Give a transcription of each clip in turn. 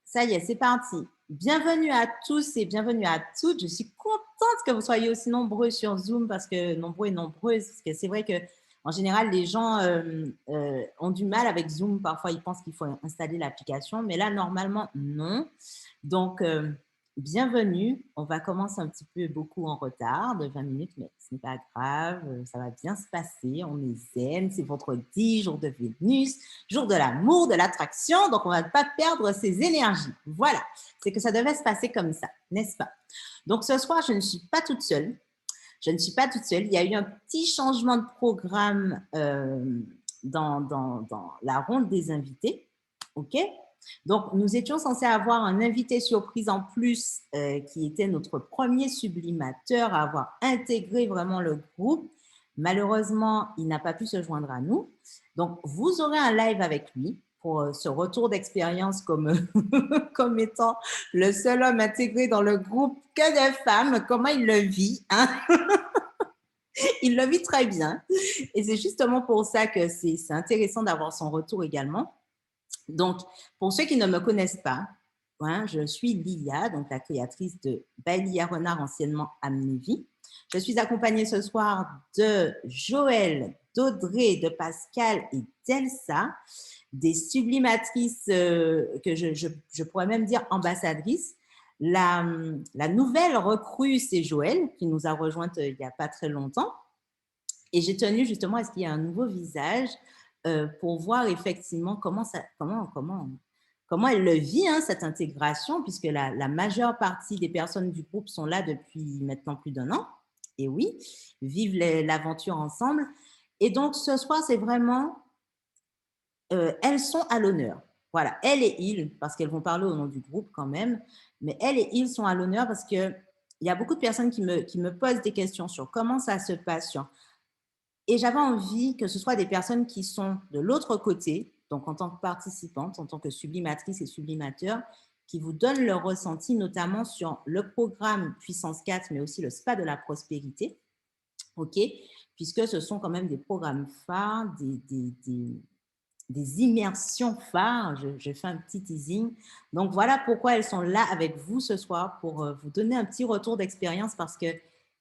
Ça y est, c'est parti. Bienvenue à tous et bienvenue à toutes. Je suis contente que vous soyez aussi nombreux sur Zoom parce que nombreux et nombreuses. Parce que c'est vrai que en général, les gens ont du mal avec Zoom. Parfois, ils pensent qu'il faut installer l'application, mais là, normalement, non. Donc, bienvenue. On va commencer un petit peu beaucoup en retard de 20 minutes, mais ce n'est pas grave. Ça va bien se passer. On est zen. C'est vendredi, jour de Vénus, jour de l'amour, de l'attraction. Donc, on ne va pas perdre ses énergies. Voilà. C'est que ça devait se passer comme ça, n'est-ce pas? Donc, ce soir, je ne suis pas toute seule. Je ne suis pas toute seule. Il y a eu un petit changement de programme dans la ronde des invités. OK? Donc, nous étions censés avoir un invité surprise en plus qui était notre premier sublimateur à avoir intégré vraiment le groupe. Malheureusement, il n'a pas pu se joindre à nous. Donc, vous aurez un live avec lui pour ce retour d'expérience comme, comme étant le seul homme intégré dans le groupe que de femmes. Comment il le vit, hein? Il le vit très bien. Et c'est justement pour ça que c'est intéressant d'avoir son retour également. Donc, pour ceux qui ne me connaissent pas, hein, je suis Lilia, donc la créatrice de Baïlia Renard, anciennement Amnévie. Je suis accompagnée ce soir de Joël, d'Audrey, de Pascal et d'Elsa, des sublimatrices que je pourrais même dire ambassadrices. La nouvelle recrue, c'est Joël, qui nous a rejointe il n'y a pas très longtemps. Et j'ai tenu justement à ce qu'il y ait un nouveau visage pour voir effectivement comment elle le vit, hein, cette intégration, puisque la majeure partie des personnes du groupe sont là depuis maintenant plus d'1 an. Et oui, vivent l'aventure ensemble. Et donc, ce soir, c'est vraiment, elles sont à l'honneur. Voilà, elle et il, parce qu'elles vont parler au nom du groupe quand même, mais elle et il sont à l'honneur parce qu'il y a beaucoup de personnes qui me posent des questions sur comment ça se passe, et j'avais envie que ce soit des personnes qui sont de l'autre côté, donc en tant que participante, en tant que sublimatrice et sublimateur, qui vous donnent leur ressenti, notamment sur le programme Puissance 4, mais aussi le spa de la prospérité, ok, puisque ce sont quand même des programmes phares, des immersions phares. Je fais un petit teasing. Donc, voilà pourquoi elles sont là avec vous ce soir, pour vous donner un petit retour d'expérience, parce que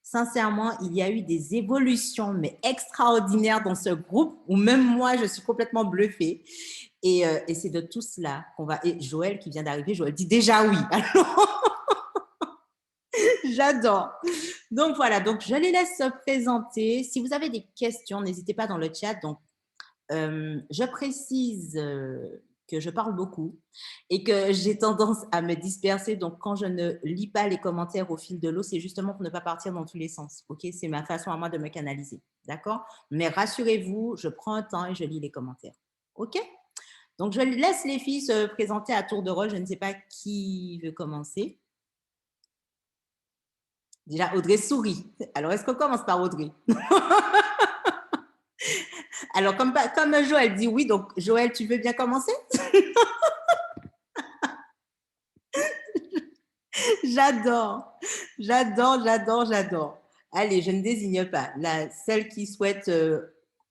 sincèrement, il y a eu des évolutions, mais extraordinaires dans ce groupe, où même moi, je suis complètement bluffée. Et c'est de tout cela qu'on va... Et Joël qui vient d'arriver, Joël dit déjà oui. J'adore. Donc voilà, donc je les laisse se présenter. Si vous avez des questions, n'hésitez pas dans le chat. Donc, je précise que je parle beaucoup et que j'ai tendance à me disperser. Donc, quand je ne lis pas les commentaires au fil de l'eau, c'est justement pour ne pas partir dans tous les sens. OK? C'est ma façon à moi de me canaliser. D'accord? Mais rassurez-vous, je prends un temps et je lis les commentaires. OK? Donc, je laisse les filles se présenter à tour de rôle. Je ne sais pas qui veut commencer. Déjà, Audrey sourit. Alors, est-ce qu'on commence par Audrey? Alors, comme Joël dit oui, donc Joël, tu veux bien commencer? J'adore, j'adore. Allez, je ne désigne pas. Celle qui souhaite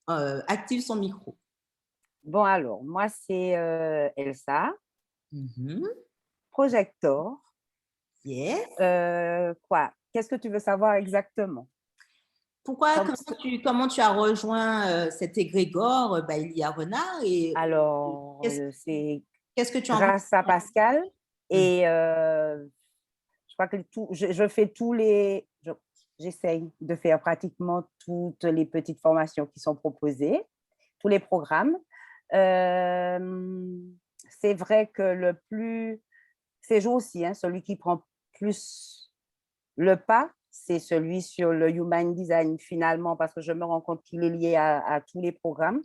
active son micro. Bon, alors, moi, c'est Elsa, Projector. Yes. Quoi? Qu'est-ce que tu veux savoir exactement? Comment tu as rejoint cet égrégore, Baïlia Renard, et Alors, c'est qu'est-ce que tu en grâce à Pascal penses? et je crois que je fais j'essaye de faire pratiquement toutes les petites formations qui sont proposées, tous les programmes. C'est vrai que ces jours-ci, hein, celui qui prend plus le pas, c'est celui sur le Human Design finalement, parce que je me rends compte qu'il est lié à tous les programmes.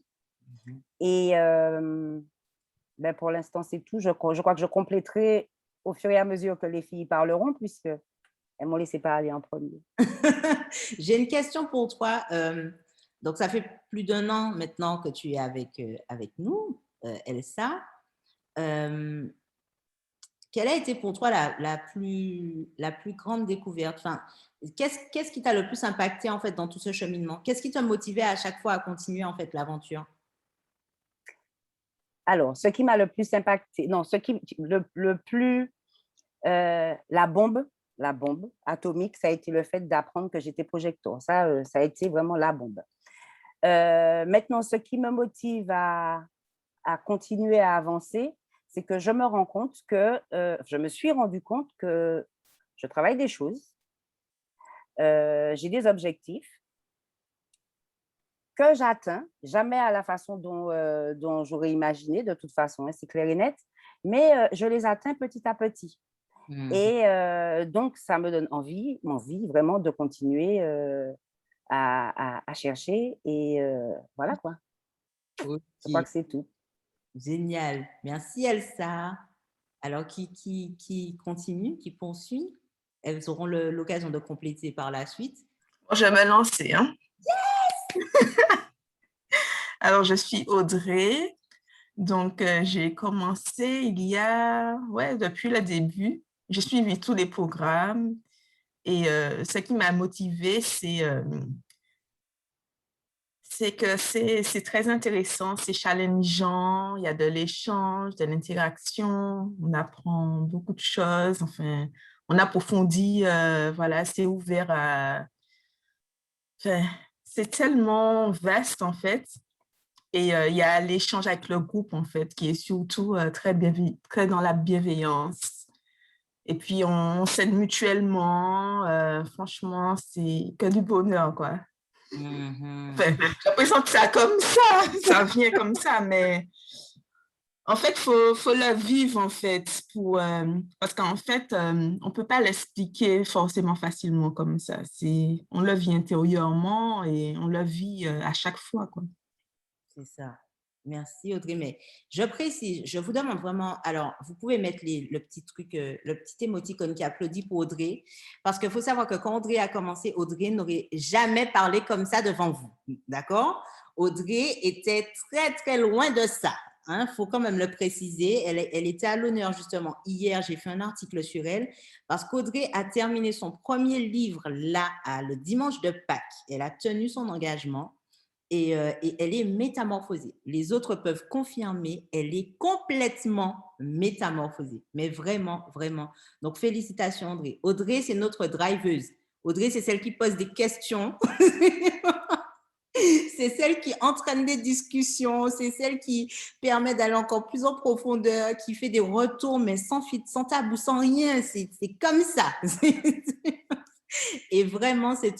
Et ben pour l'instant, c'est tout. Je crois que je compléterai au fur et à mesure que les filles parleront, puisqu'elles m'ont laissé parler en premier. J'ai une question pour toi. Donc, ça fait plus d'1 an maintenant que tu es avec nous, Elsa. Quelle a été pour toi la plus grande découverte? Enfin, qu'est-ce qui t'a le plus impacté en fait dans tout ce cheminement? Qu'est-ce qui t'a motivé à chaque fois à continuer en fait l'aventure? Alors, ce qui m'a le plus impacté, non, le plus, la bombe atomique, ça a été le fait d'apprendre que j'étais projecteur. Ça a été vraiment la bombe. Maintenant, ce qui me motive à continuer à avancer, c'est que je me rends compte que, je me suis rendu compte que je travaille des choses, j'ai des objectifs que j'atteins, jamais à la façon dont j'aurais imaginé, de toute façon, hein, c'est clair et net, mais je les atteins petit à petit. Et donc, ça me donne envie vraiment de continuer à chercher et voilà quoi. Je crois Ok, que c'est tout. génial. Merci Elsa. Alors, qui continue, qui poursuit? Elles auront l'occasion de compléter par la suite. Je vais me lancer, hein. Alors, je suis Audrey. Donc, j'ai commencé depuis le début. J'ai suivi tous les programmes et ce qui m'a motivée, c'est que c'est très intéressant, c'est challengeant, il y a de l'échange, de l'interaction, on apprend beaucoup de choses, enfin, on approfondit, voilà, c'est ouvert à... enfin, c'est tellement vaste, en fait. Et il y a l'échange avec le groupe, en fait, qui est surtout très dans la bienveillance. Et puis, on s'aide mutuellement. Franchement, c'est que du bonheur, quoi. Enfin, je présente ça comme ça vient comme ça, mais en fait, faut le vivre, en fait, parce qu'en fait, on peut pas l'expliquer forcément facilement comme ça. On le vit intérieurement et on le vit à chaque fois, quoi. C'est ça. Merci Audrey. Mais je précise, je vous demande vraiment, alors vous pouvez mettre le petit truc, le petit émoticône qui applaudit pour Audrey, parce qu'il faut savoir que quand Audrey a commencé, Audrey n'aurait jamais parlé comme ça devant vous, d'accord? Audrey était très très loin de ça. Il faut quand même le préciser. Elle était à l'honneur justement. Hier, j'ai fait un article sur elle parce qu'Audrey a terminé son premier livre là, le dimanche de Pâques. Elle a tenu son engagement. Et elle est métamorphosée. Les autres peuvent confirmer, elle est complètement métamorphosée. Mais vraiment, vraiment. Donc, félicitations, Audrey. Audrey, c'est notre driveuse. Audrey, c'est celle qui pose des questions. C'est celle qui entraîne des discussions. C'est celle qui permet d'aller encore plus en profondeur, qui fait des retours, mais sans tabou, sans rien. C'est comme ça. Et vraiment, c'est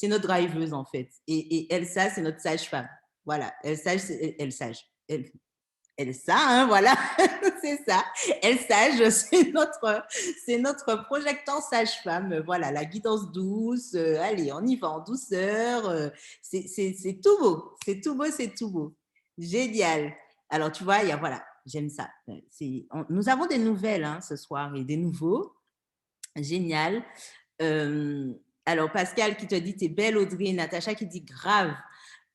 notre driveuse, en fait. Et Elsa, c'est notre sage-femme. Voilà, Elsa, Elsa, hein, voilà, c'est ça. Elsa, c'est notre projecteur sage-femme. Voilà, la guidance douce. Allez, on y va en douceur. C'est tout beau. C'est tout beau, c'est tout beau. Génial. Alors, tu vois, voilà, j'aime ça. Nous avons des nouvelles hein, ce soir et des nouveaux. Génial. Alors, Pascal qui te dit, t'es belle, Audrey. Natacha qui dit, grave.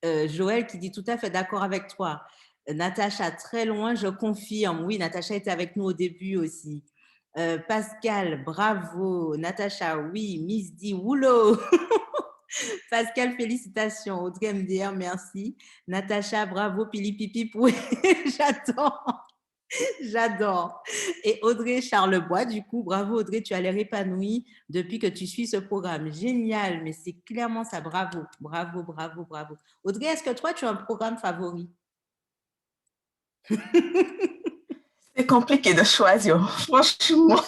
Joël qui dit, tout à fait d'accord avec toi. Natacha, très loin, je confirme. Oui, Natacha était avec nous au début aussi. Pascal, bravo. Natacha, oui. Miss dit, woulot. Pascal, félicitations. Audrey MDR, merci. Natacha, bravo. Pili pipi, oui, j'attends. J'adore. Et Audrey Charlebois, du coup, bravo Audrey, tu as l'air épanouie depuis que tu suis ce programme. Génial, mais c'est clairement ça. Bravo, bravo, bravo, bravo. Audrey, est-ce que toi, tu as un programme favori? C'est compliqué de choisir, franchement.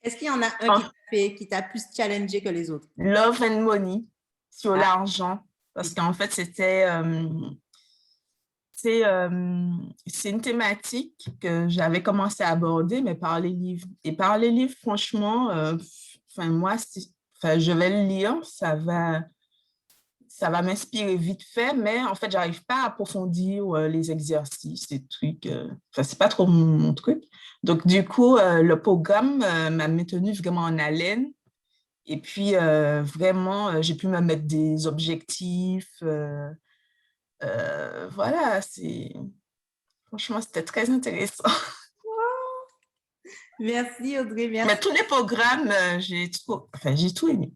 Est-ce qu'il y en a un qui t'a plus challengé que les autres? Love and Money, sur l'argent, parce qu'en fait, c'est une thématique que j'avais commencé à aborder, mais par les livres. Et par les livres, franchement, moi, je vais le lire, ça va m'inspirer vite fait, mais en fait, j'arrive pas à approfondir les exercices, les trucs. C'est pas trop mon truc. Donc, du coup, le programme m'a maintenue vraiment en haleine. Et puis, vraiment, j'ai pu me mettre des objectifs. Voilà, franchement, c'était très intéressant. Merci Audrey, merci. Mais tous les programmes, j'ai tout aimé.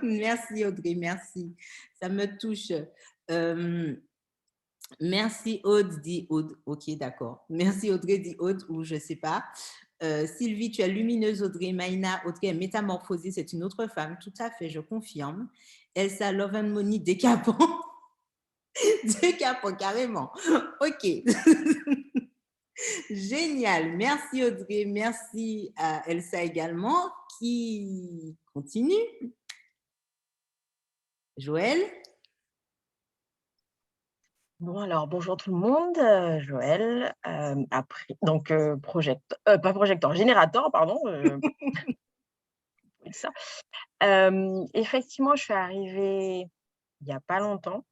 Merci Audrey, merci. Ça me touche. Merci Aude, dit Aude. Ok, d'accord. Merci Audrey, dit Aude, ou je ne sais pas. Sylvie, tu es lumineuse, Audrey. Maïna, Audrey est métamorphosée, c'est une autre femme. Tout à fait, je confirme. Elsa, Love and Money, décapant. Décapant, carrément. Ok. Génial. Merci Audrey. Merci à Elsa également qui continue. Joël. Bon, alors, bonjour tout le monde, Joël. Donc, pas projecteur, générateur, pardon. Ça. Effectivement, je suis arrivée il n'y a pas longtemps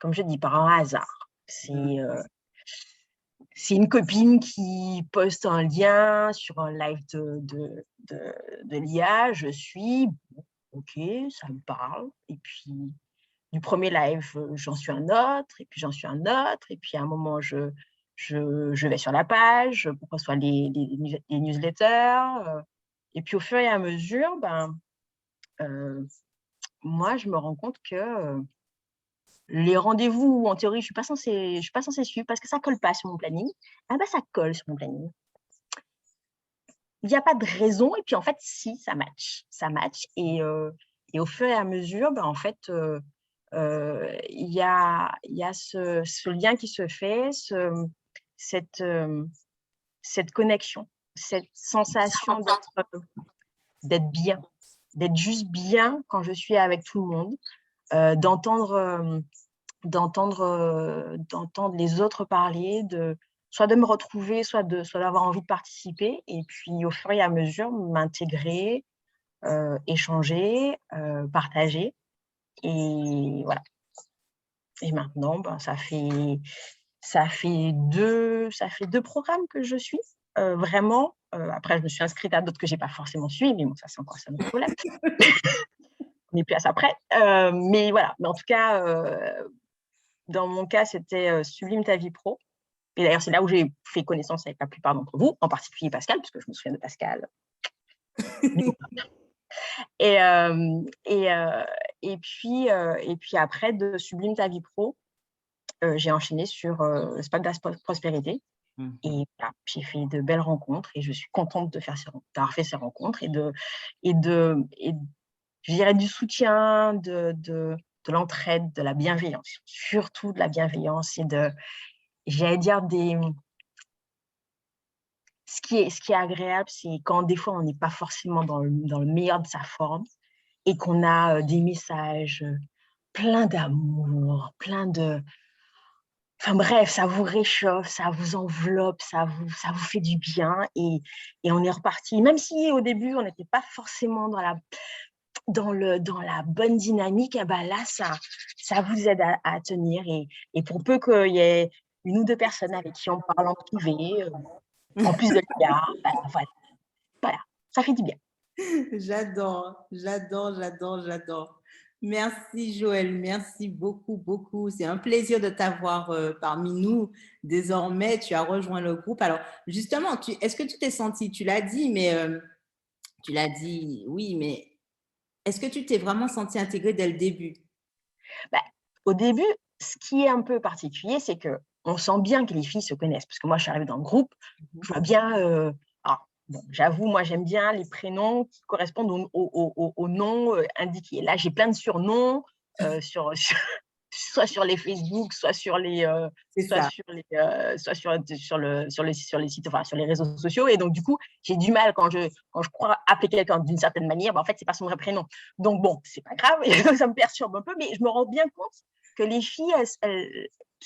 comme je dis, par un hasard. C'est une copine qui poste un lien sur un live de l'IA. Je suis, ok, ça me parle. Et puis, du premier live, j'en suis un autre, et puis j'en suis un autre, et puis à un moment, je vais sur la page pour recevoir les newsletters, et puis au fur et à mesure, moi, je me rends compte que les rendez-vous, en théorie, je suis pas censée suivre parce que ça colle pas sur mon planning. Ah ben, ça colle sur mon planning. Il n'y a pas de raison, et puis en fait, si, ça match. Ça match, et au fur et à mesure, en fait, il y a ce lien qui se fait, cette connexion, cette sensation d'être bien, d'être juste bien quand je suis avec tout le monde, d'entendre les autres parler, soit de me retrouver, soit d'avoir envie de participer, et puis au fur et à mesure, m'intégrer, échanger, partager. Et voilà. Et maintenant, ça fait 2 programmes que je suis. Vraiment. Après, je me suis inscrite à d'autres que je n'ai pas forcément suivis, mais bon, ça, c'est encore ça notre problème. On n'est plus à ça près. Mais voilà. Mais en tout cas, dans mon cas, c'était Sublime ta vie pro. Et d'ailleurs, c'est là où j'ai fait connaissance avec la plupart d'entre vous, en particulier Pascal, puisque je me souviens de Pascal. Et puis après, de Sublime ta vie pro, j'ai enchaîné sur Space Prospérité. Et voilà, j'ai fait de belles rencontres et je suis contente d'avoir fait ces rencontres et je dirais du soutien, de l'entraide, de la bienveillance, surtout de la bienveillance et j'allais dire ce qui est agréable, c'est quand des fois on n'est pas forcément dans le meilleur de sa forme et qu'on a des messages pleins d'amour, enfin bref, ça vous réchauffe, ça vous enveloppe, ça vous fait du bien et on est reparti. Même si au début, on n'était pas forcément dans la bonne dynamique, là, ça vous aide à tenir. Et pour peu qu'il y ait 1 ou 2 personnes avec qui on parle en privé, en plus de l'IA, voilà, ça fait du bien. J'adore. Merci Joël, merci beaucoup, beaucoup. C'est un plaisir de t'avoir parmi nous. Désormais, tu as rejoint le groupe. Alors, justement, est-ce que tu t'es senti, tu l'as dit, oui, mais est-ce que tu t'es vraiment senti intégrée dès le début? Au début, ce qui est un peu particulier, c'est qu'on sent bien que les filles se connaissent. Parce que moi, je suis arrivée dans le groupe, je vois bien... Bon, j'avoue, moi, j'aime bien les prénoms qui correspondent au nom indiqué. Là, j'ai plein de surnoms, soit sur les Facebook, soit sur les sites, enfin sur les réseaux sociaux. Et donc, du coup, j'ai du mal quand je crois appeler quelqu'un d'une certaine manière, en fait, c'est pas son vrai prénom. Donc, bon, c'est pas grave, ça me perturbe un peu, mais je me rends bien compte que les filles, parce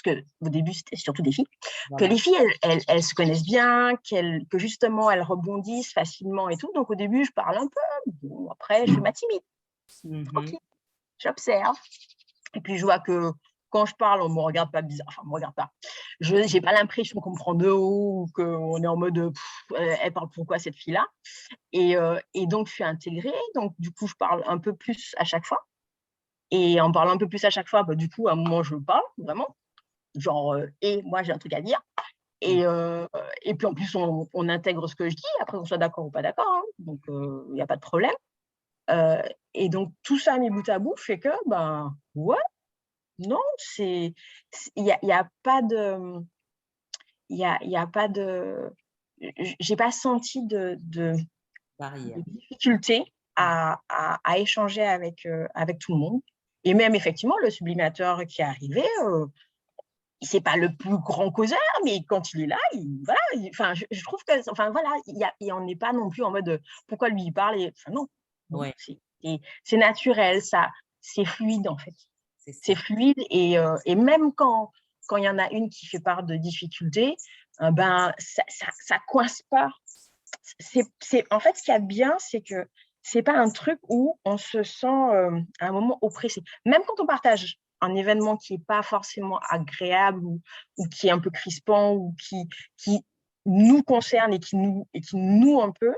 qu'au début, c'était surtout des filles, voilà. Que les filles, elles se connaissent bien, que justement, elles rebondissent facilement et tout. Donc, au début, je parle un peu. Bon, après, je fais ma timide. Tranquille. J'observe. Et puis, je vois que quand je parle, on ne me regarde pas bizarre. Enfin, on ne me regarde pas. Je n'ai pas l'impression qu'on me prend de haut ou qu'on est en mode elle parle pourquoi cette fille-là. Et donc, je suis intégrée. Donc, du coup, je parle un peu plus à chaque fois. Et en parlant un peu plus à chaque fois, du coup, à un moment, je parle vraiment. Genre, et moi, j'ai un truc à dire. Et puis, en plus, on intègre ce que je dis. Après, qu'on soit d'accord ou pas d'accord. Hein. Donc, il n'y a pas de problème. Et donc, tout ça mis bout à bout fait que, ouais, non, il y a pas de, j'ai pas senti de Barrière. difficulté à échanger avec tout le monde. Et même effectivement, le sublimateur qui est arrivé, c'est pas le plus grand causeur, mais quand il est là, voilà, enfin, je trouve que, enfin voilà, on n'est pas non plus en mode pourquoi lui il parle, enfin non, Ouais, c'est naturel, ça, c'est fluide en fait, c'est ça. c'est fluide et même quand il y en a une qui fait part de difficultés, ben ça coince pas. En fait, ce qu'il y a de bien, c'est que c'est pas un truc où on se sent à un moment oppressé. Même quand on partage un événement qui n'est pas forcément agréable ou qui est un peu crispant ou qui nous concerne et qui nous noue un peu,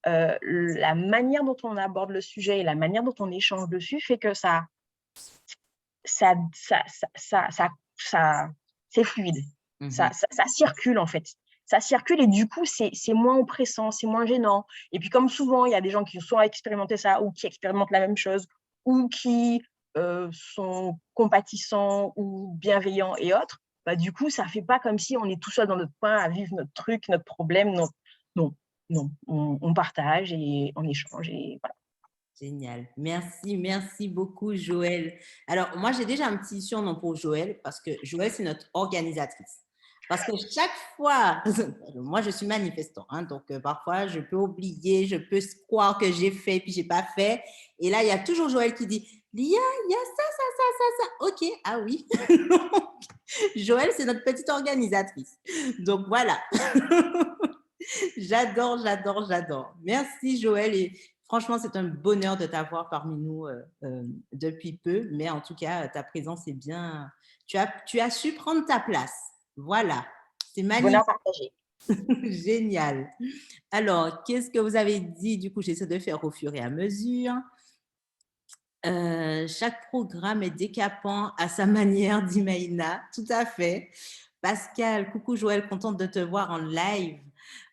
la manière dont on aborde le sujet et la manière dont on échange dessus fait que c'est fluide. Ça circule en fait. Ça circule et du coup, c'est moins oppressant, c'est moins gênant. Et puis comme souvent, il y a des gens qui sont expérimentés ça ou qui expérimentent la même chose ou qui sont compatissants ou bienveillants et autres, bah, du coup, ça ne fait pas comme si on est tout seul dans notre coin à vivre notre truc, notre problème. Non, non, non. On partage et on échange et voilà. Génial. Merci beaucoup, Joël. Alors, moi, j'ai déjà un petit surnom pour Joël parce que Joël, c'est notre organisatrice. Parce que chaque fois, moi, je suis manifestant, hein, donc parfois, je peux oublier, je peux croire que j'ai fait, puis je n'ai pas fait. Et là, il y a toujours Joël qui dit, Lia, il y a ça. OK, ah oui. Joël, c'est notre petite organisatrice. Donc, voilà. J'adore. Merci, Joël. Et franchement, c'est un bonheur de t'avoir parmi nous depuis peu. Mais en tout cas, ta présence est bien. Tu as su prendre ta place. Voilà. C'est magnifique. Bonheur partagé. Génial. Alors, qu'est-ce que vous avez dit? Du coup, j'essaie de faire au fur et à mesure. Chaque programme est décapant à sa manière, dit Maïna. Tout à fait. Pascal, coucou Joël, contente de te voir en live.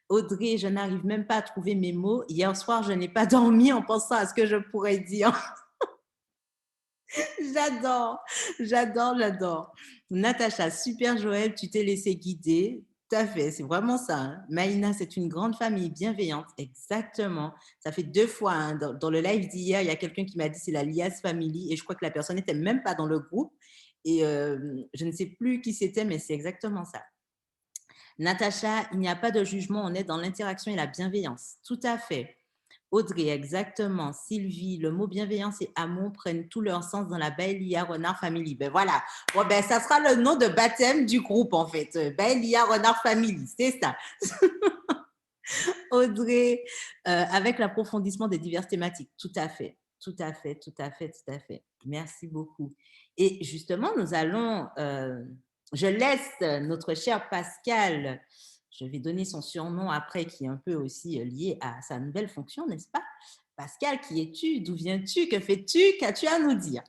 Audrey, je n'arrive même pas à trouver mes mots. Hier soir, je n'ai pas dormi en pensant à ce que je pourrais dire. J'adore. Natacha, super Joël, tu t'es laissé guider. Tout à fait, c'est vraiment ça. Hein. Maïna, c'est une grande famille bienveillante. Exactement. Ça fait 2 fois. Hein. Dans le live d'hier, il y a quelqu'un qui m'a dit c'est la Lias Family et je crois que la personne n'était même pas dans le groupe. Et je ne sais plus qui c'était, mais c'est exactement ça. Natacha, il n'y a pas de jugement, on est dans l'interaction et la bienveillance. Tout à fait. Audrey, exactement. Sylvie, le mot bienveillance et amour prennent tout leur sens dans la Baelia Renard Family. Ben voilà. Bon, ben, ça sera le nom de baptême du groupe, en fait. Baelia Renard Family, c'est ça. Audrey, avec l'approfondissement des diverses thématiques. Tout à fait. Merci beaucoup. Et justement, nous allons... je laisse notre cher Pascal, je vais donner son surnom après, qui est un peu aussi lié à sa nouvelle fonction, n'est-ce pas? Pascal, qui es-tu? D'où viens-tu? Que fais-tu? Qu'as-tu à nous dire?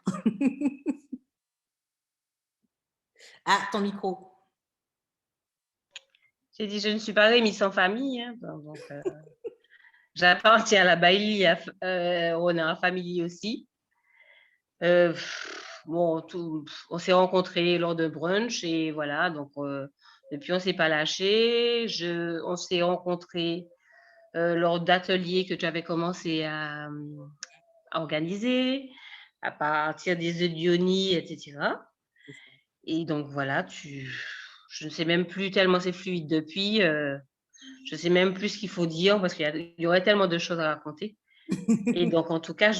Ah, ton micro. J'ai dit, je ne suis pas Rémi sans famille. Hein, donc, j'appartiens à la Bailey Renard Family aussi. Bon, on s'est rencontrés lors de brunch et voilà, donc depuis on ne s'est pas lâché. On s'est rencontrés lors d'ateliers que tu avais commencé à organiser à partir des Diony, etc. Et donc voilà, je ne sais même plus tellement c'est fluide depuis. Je ne sais même plus ce qu'il faut dire parce qu'il y aurait tellement de choses à raconter. Et donc, en tout cas,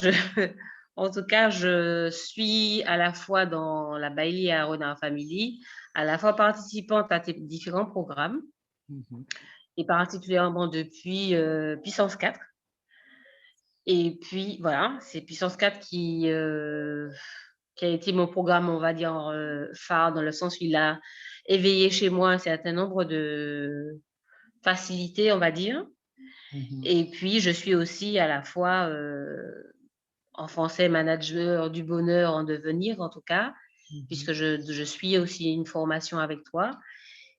je suis à la fois dans la Bailey à Renard Family, à la fois participante à tes différents programmes, et particulièrement depuis Puissance 4. Et puis, voilà, c'est Puissance 4 qui a été mon programme, on va dire, phare, dans le sens où il a éveillé chez moi un certain nombre de facilités, on va dire. Et puis, je suis aussi à la fois, en français, manager du bonheur en devenir, en tout cas, puisque je suis aussi une formation avec toi.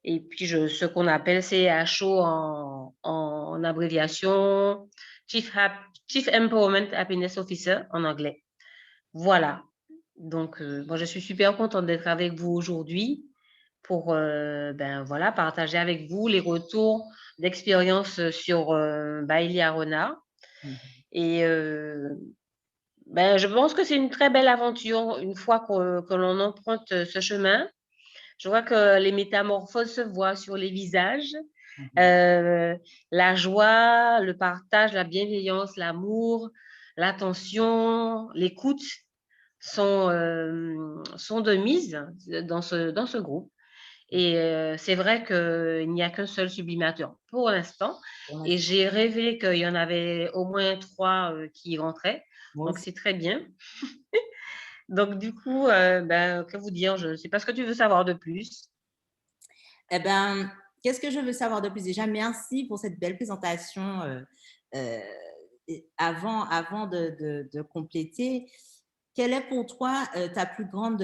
Et puis, ce qu'on appelle CHO en abréviation, Chief Empowerment Happiness Officer en anglais. Voilà. Donc, moi, je suis super contente d'être avec vous aujourd'hui pour voilà, partager avec vous les retours d'expérience sur Bailey Arona. Et je pense que c'est une très belle aventure une fois que l'on emprunte ce chemin. Je vois que les métamorphoses se voient sur les visages. La joie, le partage, la bienveillance, l'amour, l'attention, l'écoute sont de mise dans ce groupe. Et c'est vrai qu'il n'y a qu'un seul sublimateur pour l'instant. Et j'ai rêvé qu'il y en avait au moins 3 qui y rentraient. Donc, c'est très bien. Donc, du coup, que vous dire? Je ne sais pas ce que tu veux savoir de plus. Eh bien, qu'est-ce que je veux savoir de plus? Déjà, merci pour cette belle présentation. Avant de compléter, quelle est pour toi ta plus grande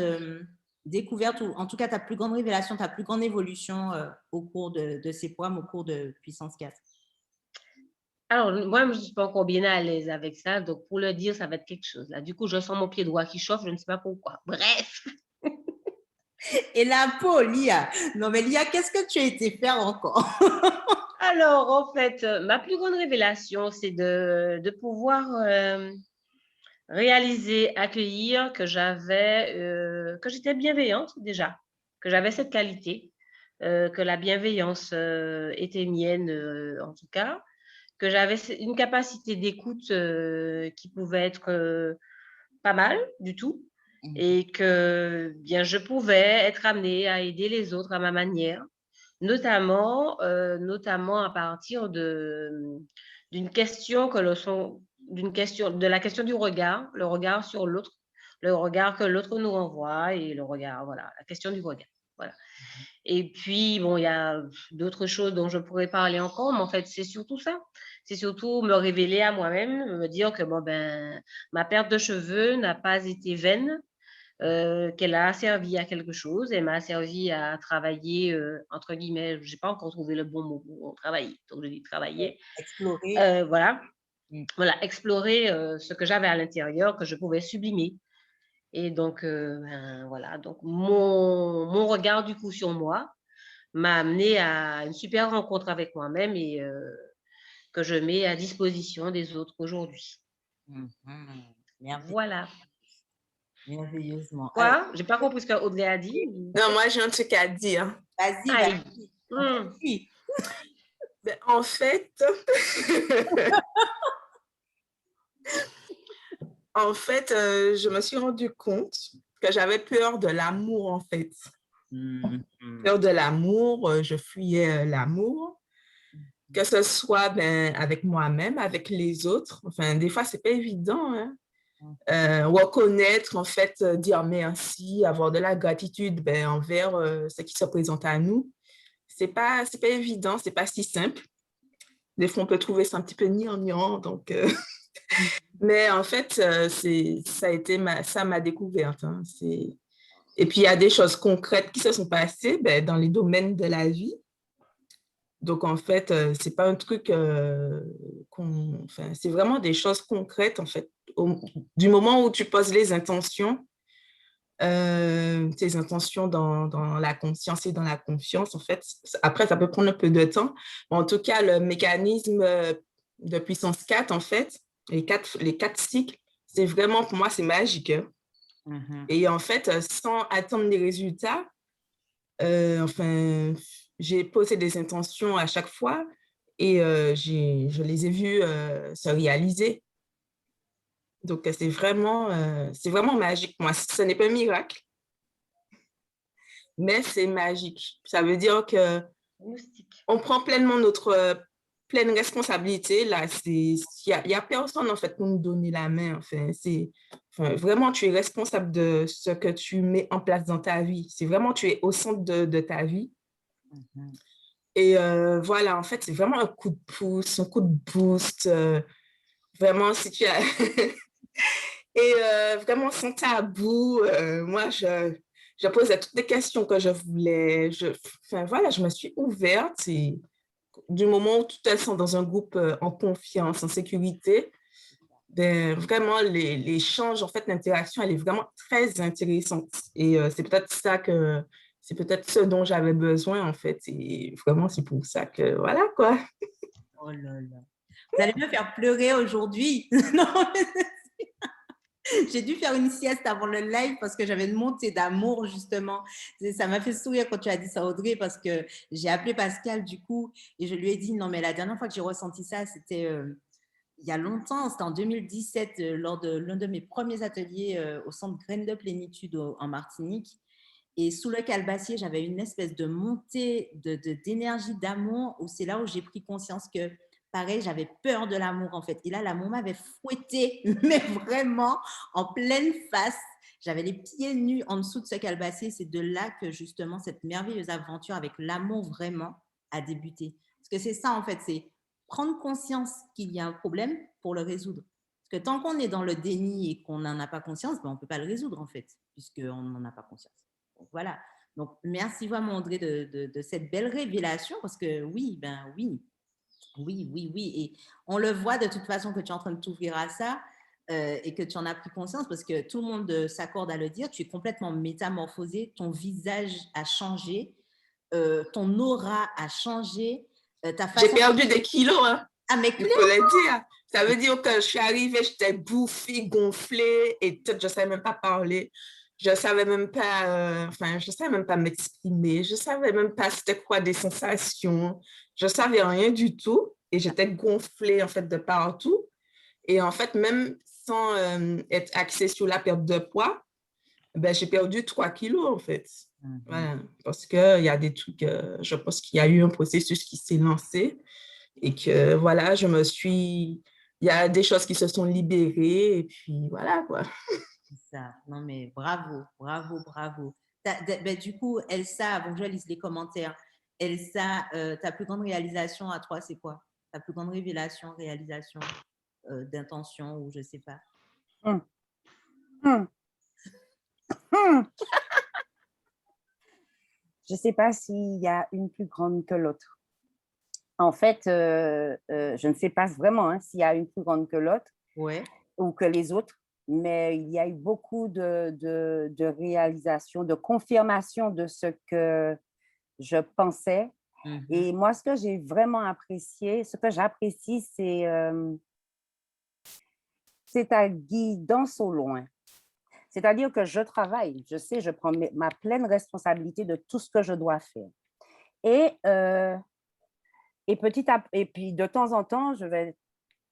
découverte, ou en tout cas ta plus grande révélation, ta plus grande évolution au cours de ces programmes, au cours de Puissance 4? Alors, moi, je ne suis pas encore bien à l'aise avec ça. Donc, pour le dire, ça va être quelque chose. Là, du coup, je sens mon pied droit qui chauffe. Je ne sais pas pourquoi. Bref. Et la peau, Lia. Non, mais Lia, qu'est-ce que tu as été faire encore? Alors, en fait, ma plus grande révélation, c'est de pouvoir réaliser, accueillir que j'étais bienveillante déjà, que j'avais cette qualité, que la bienveillance était mienne en tout cas, que j'avais une capacité d'écoute qui pouvait être pas mal du tout, et que bien je pouvais être amenée à aider les autres à ma manière, notamment à partir d'une question de la question du regard, le regard sur l'autre, le regard que l'autre nous renvoie et le regard, voilà, la question du regard. Voilà. Et puis, bon, il y a d'autres choses dont je pourrais parler encore, mais en fait, c'est surtout ça. C'est surtout me révéler à moi-même, me dire que ma perte de cheveux n'a pas été vaine, qu'elle a servi à quelque chose. Elle m'a servi à travailler, entre guillemets, je n'ai pas encore trouvé le bon mot pour travailler, donc je dis travailler. Explorer. Voilà, explorer ce que j'avais à l'intérieur, que je pouvais sublimer. Et donc, voilà, donc mon regard du coup sur moi m'a amené à une super rencontre avec moi-même et que je mets à disposition des autres aujourd'hui. Voilà. Merveilleusement. Quoi? J'ai pas compris ce qu'Audrey a dit. Non, moi, j'ai un truc à dire. Vas-y. En fait, je me suis rendu compte que j'avais peur de l'amour, en fait. Peur de l'amour, je fuyais l'amour, que ce soit avec moi-même, avec les autres. Enfin, des fois, c'est pas évident, hein. Reconnaître, en fait, dire merci, avoir de la gratitude envers ce qui se présente à nous. C'est pas évident, c'est pas si simple. Des fois, on peut trouver ça un petit peu gnangnan, donc... Mais en fait, ça a été ma découverte. Hein. Et puis, il y a des choses concrètes qui se sont passées dans les domaines de la vie. Donc, en fait, c'est pas un truc c'est vraiment des choses concrètes, en fait. Du moment où tu poses les intentions, tes intentions dans la conscience et dans la confiance, en fait, après, ça peut prendre un peu de temps. En tout cas, le mécanisme de puissance 4, en fait, les quatre cycles, c'est vraiment, pour moi, c'est magique. Hein. Et en fait, sans attendre les résultats, j'ai posé des intentions à chaque fois et je les ai vues se réaliser. Donc, c'est vraiment magique. Moi, ce n'est pas un miracle, mais c'est magique. Ça veut dire qu'on prend pleinement notre pleine responsabilité. Là, il n'y a personne, en fait, pour nous donner la main. Vraiment, tu es responsable de ce que tu mets en place dans ta vie. C'est vraiment, tu es au centre de ta vie. Et voilà, en fait, c'est vraiment un coup de pouce, un coup de boost. Vraiment, si tu as... Et vraiment, sans tabou, moi, je posais toutes les questions que je voulais. Voilà, je me suis ouverte. Et du moment où tout elles sont dans un groupe en confiance, en sécurité, vraiment, l'échange, en fait, l'interaction, elle est vraiment très intéressante. Et c'est peut-être ce dont j'avais besoin, en fait. Et vraiment, c'est pour ça que, voilà, quoi. Oh là là. Vous allez me faire pleurer aujourd'hui. Non, j'ai dû faire une sieste avant le live parce que j'avais une montée d'amour, justement. Ça m'a fait sourire quand tu as dit ça, Audrey, parce que j'ai appelé Pascal, du coup, et je lui ai dit, non, mais la dernière fois que j'ai ressenti ça, c'était il y a longtemps, c'était en 2017, lors de l'un de mes premiers ateliers au centre Graine de Plénitude en Martinique. Et sous le calebassier, j'avais une espèce de montée d'énergie, d'amour, où c'est là où j'ai pris conscience que, pareil, j'avais peur de l'amour, en fait. Et là, l'amour m'avait fouetté, mais vraiment en pleine face. J'avais les pieds nus en dessous de ce calebassier. C'est de là que, justement, cette merveilleuse aventure avec l'amour vraiment a débuté. Parce que c'est ça, en fait, c'est prendre conscience qu'il y a un problème pour le résoudre. Parce que tant qu'on est dans le déni et qu'on n'en a pas conscience, ben, on ne peut pas le résoudre, en fait, puisqu'on n'en a pas conscience. Donc, voilà. Donc, merci vraiment, André, de cette belle révélation, parce que oui, ben oui, oui, oui, oui. Et on le voit de toute façon que tu es en train de t'ouvrir à ça et que tu en as pris conscience, parce que tout le monde s'accorde à le dire, tu es complètement métamorphosé, ton visage a changé, ton aura a changé, ta J'ai façon… perdu des kilos, hein. Ah, mais Il faut le dire. Ça veut dire que je suis arrivée, j'étais bouffée, gonflée et je ne savais même pas parler. Je ne savais même pas, je savais même pas m'exprimer. Je ne savais même pas c'était quoi des sensations. Je ne savais rien du tout et j'étais gonflée en fait de partout. Et en fait, même sans être axée sur la perte de poids, ben, j'ai perdu 3 kilos en fait. Voilà. Parce qu'il y a des trucs, je pense qu'il y a eu un processus qui s'est lancé. Et que voilà, il y a des choses qui se sont libérées et puis voilà quoi. C'est ça. Non, mais bravo, bravo, bravo. Ben, du coup, Elsa, avant que je lise les commentaires, Elsa, ta plus grande réalisation à toi, c'est quoi? Ta plus grande révélation, réalisation d'intention ou je sais pas. Hum, hum, hum. Je ne sais pas s'il y a une plus grande que l'autre. En fait, je ne sais pas vraiment hein, s'il y a une plus grande que l'autre Ouais. ou que les autres, mais il y a eu beaucoup de réalisations, de confirmation de ce que je pensais. Et moi, ce que j'ai vraiment apprécié, ce que j'apprécie, c'est ta guidance au loin. C'est-à-dire que je travaille, je sais, je prends ma pleine responsabilité de tout ce que je dois faire. Et puis de temps en temps, je vais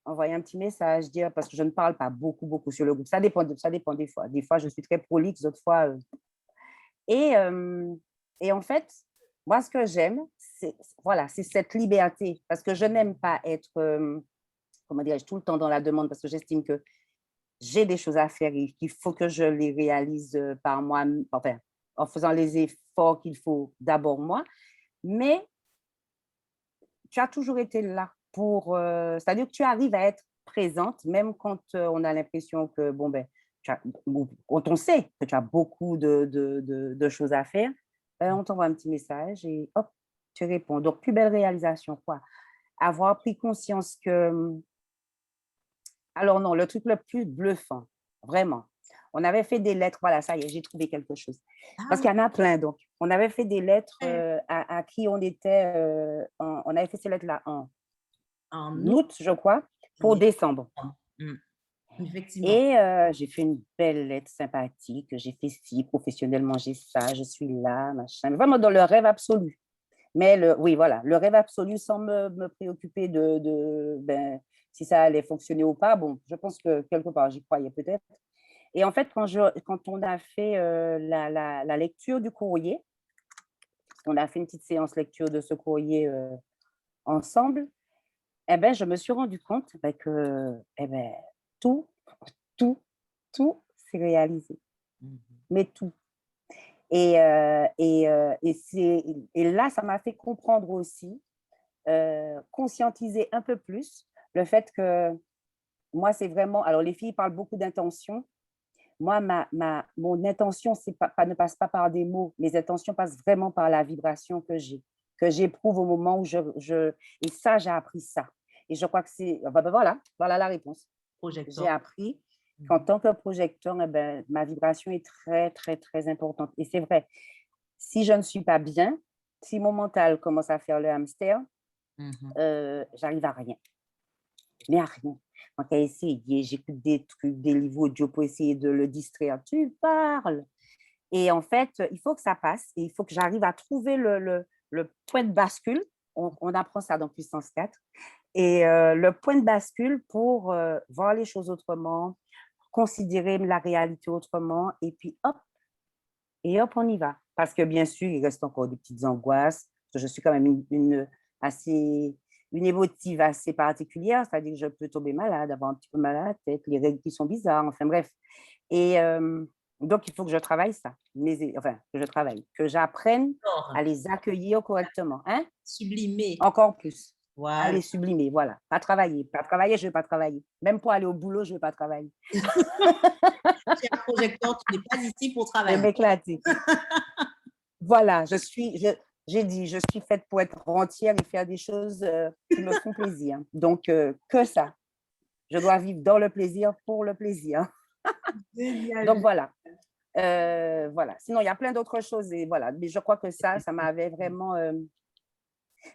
envoyer un petit message, dire, parce que je ne parle pas beaucoup sur le groupe. Ça dépend des fois. Des fois, je suis très prolixe, d'autres fois. Et en fait, moi, ce que j'aime, c'est cette liberté. Parce que je n'aime pas être, comment dirais-je, tout le temps dans la demande, parce que j'estime que j'ai des choses à faire et qu'il faut que je les réalise par moi, enfin, en faisant les efforts qu'il faut d'abord moi. Mais tu as toujours été là c'est-à-dire que tu arrives à être présente, même quand on a l'impression que, bon, ben, quand on sait que tu as beaucoup de choses à faire, on t'envoie un petit message et hop, tu réponds. Donc, plus belle réalisation, quoi. Avoir pris conscience que… Alors non, le truc le plus bluffant, vraiment. On avait fait des lettres, voilà, ça y est, j'ai trouvé quelque chose. Parce qu'il y en a plein, donc. On avait fait des lettres à qui on était, on avait fait ces lettres-là en août, je crois, pour décembre. Effectivement. Et j'ai fait une belle lettre sympathique, j'ai fait ci, professionnellement, j'ai ça, je suis là, machin. Vraiment dans le rêve absolu. Mais oui, voilà, le rêve absolu sans me préoccuper ben, si ça allait fonctionner ou pas. Bon, je pense que quelque part, j'y croyais peut-être. Et en fait, quand on a fait la lecture du courrier, on a fait une petite séance lecture de ce courrier ensemble, eh ben, je me suis rendu compte que tout s'est réalisé. Mais tout. Et là, ça m'a fait comprendre aussi, conscientiser un peu plus le fait que moi, c'est vraiment… Alors, les filles parlent beaucoup d'intention. Moi, mon intention ne passe pas par des mots. Mes intentions passent vraiment par la vibration que j'éprouve au moment où et ça, j'ai appris ça. Et je crois que c'est… voilà la réponse. Projecteur. j'ai appris qu'en tant que projecteur, eh ben, ma vibration est très, très, très importante. Et c'est vrai, si je ne suis pas bien, si mon mental commence à faire le hamster, j'arrive à rien. Mais à rien. Quand tu as essayé, j'écoute des trucs, des livres audio pour essayer de le distraire. Tu parles. Et en fait, il faut que ça passe et il faut que j'arrive à trouver le point de bascule. On apprend ça dans Puissance 4. Et le point de bascule pour voir les choses autrement, considérer la réalité autrement, et puis hop, on y va. Parce que bien sûr, il reste encore des petites angoisses. Je suis quand même une émotive assez particulière, c'est-à-dire que je peux tomber malade, avoir un petit peu mal à la tête, les règles qui sont bizarres, enfin bref. Et donc, il faut que je travaille ça, que j'apprenne à les accueillir correctement. Hein? Sublimer. Encore plus. Voilà. À les sublimer, voilà. Pas travailler, je ne vais pas travailler. Même pour aller au boulot, je ne vais pas travailler. Cher projecteur, tu n'es pas ici pour Je travailler. vais m'éclater. Voilà, j'ai dit, je suis faite pour être rentière et faire des choses qui me font plaisir. Donc, que ça. Je dois vivre dans le plaisir, pour le plaisir. Génial. Donc, voilà. Voilà. Sinon, il y a plein d'autres choses. Et voilà. Mais je crois que ça m'avait vraiment…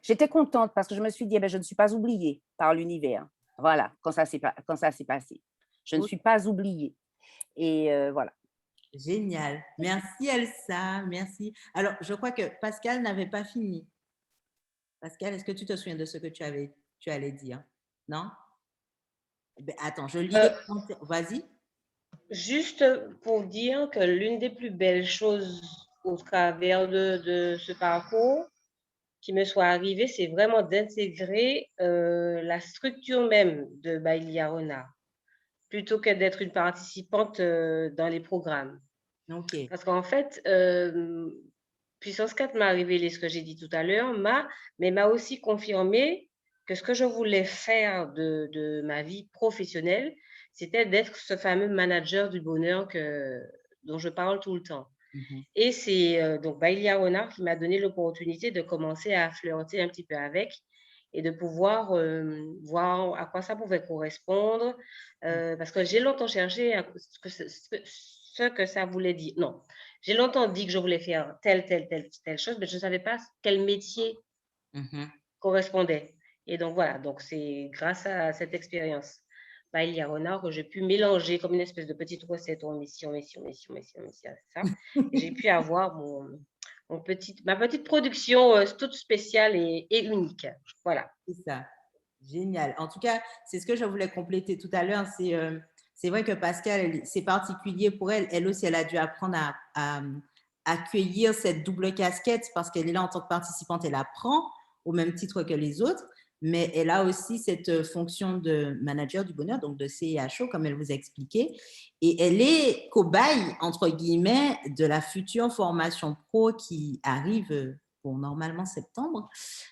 J'étais contente parce que je me suis dit, eh bien, je ne suis pas oubliée par l'univers. Voilà, quand ça s'est passé. Je ne suis pas oubliée. Et voilà. Génial. Merci Elsa, merci. Alors, je crois que Pascal n'avait pas fini. Pascal, est-ce que tu te souviens de ce que tu allais dire? Non? Ben, attends, je lis le commentaire. Vas-y. Juste pour dire que l'une des plus belles choses au travers de ce parcours qui me soit arrivé, c'est vraiment d'intégrer la structure même de Baïlia Renard, plutôt que d'être une participante dans les programmes. Okay. Parce qu'en fait, Puissance 4 m'a révélé ce que j'ai dit tout à l'heure, mais m'a aussi confirmé que ce que je voulais faire de ma vie professionnelle, c'était d'être ce fameux manager du bonheur dont je parle tout le temps. Et c'est donc Baïlia Renard qui m'a donné l'opportunité de commencer à flirter un petit peu avec et de pouvoir voir à quoi ça pouvait correspondre. Parce que j'ai longtemps cherché ce que ça voulait dire. Non, j'ai longtemps dit que je voulais faire telle chose, mais je ne savais pas quel métier correspondait. Et donc voilà, donc c'est grâce à cette expérience Baïlia Renard que j'ai pu mélanger comme une espèce de petite recette en mission, ça. Et j'ai pu avoir ma petite production toute spéciale et unique. Voilà. C'est ça. Génial. En tout cas, c'est ce que je voulais compléter tout à l'heure. C'est vrai que Pascal, c'est particulier pour elle. Elle aussi, elle a dû apprendre à accueillir cette double casquette parce qu'elle est là en tant que participante, elle apprend au même titre que les autres, mais elle a aussi cette fonction de manager du bonheur, donc de CIHO, comme elle vous a expliqué. Et elle est cobaye, entre guillemets, de la future formation pro qui arrive pour normalement septembre.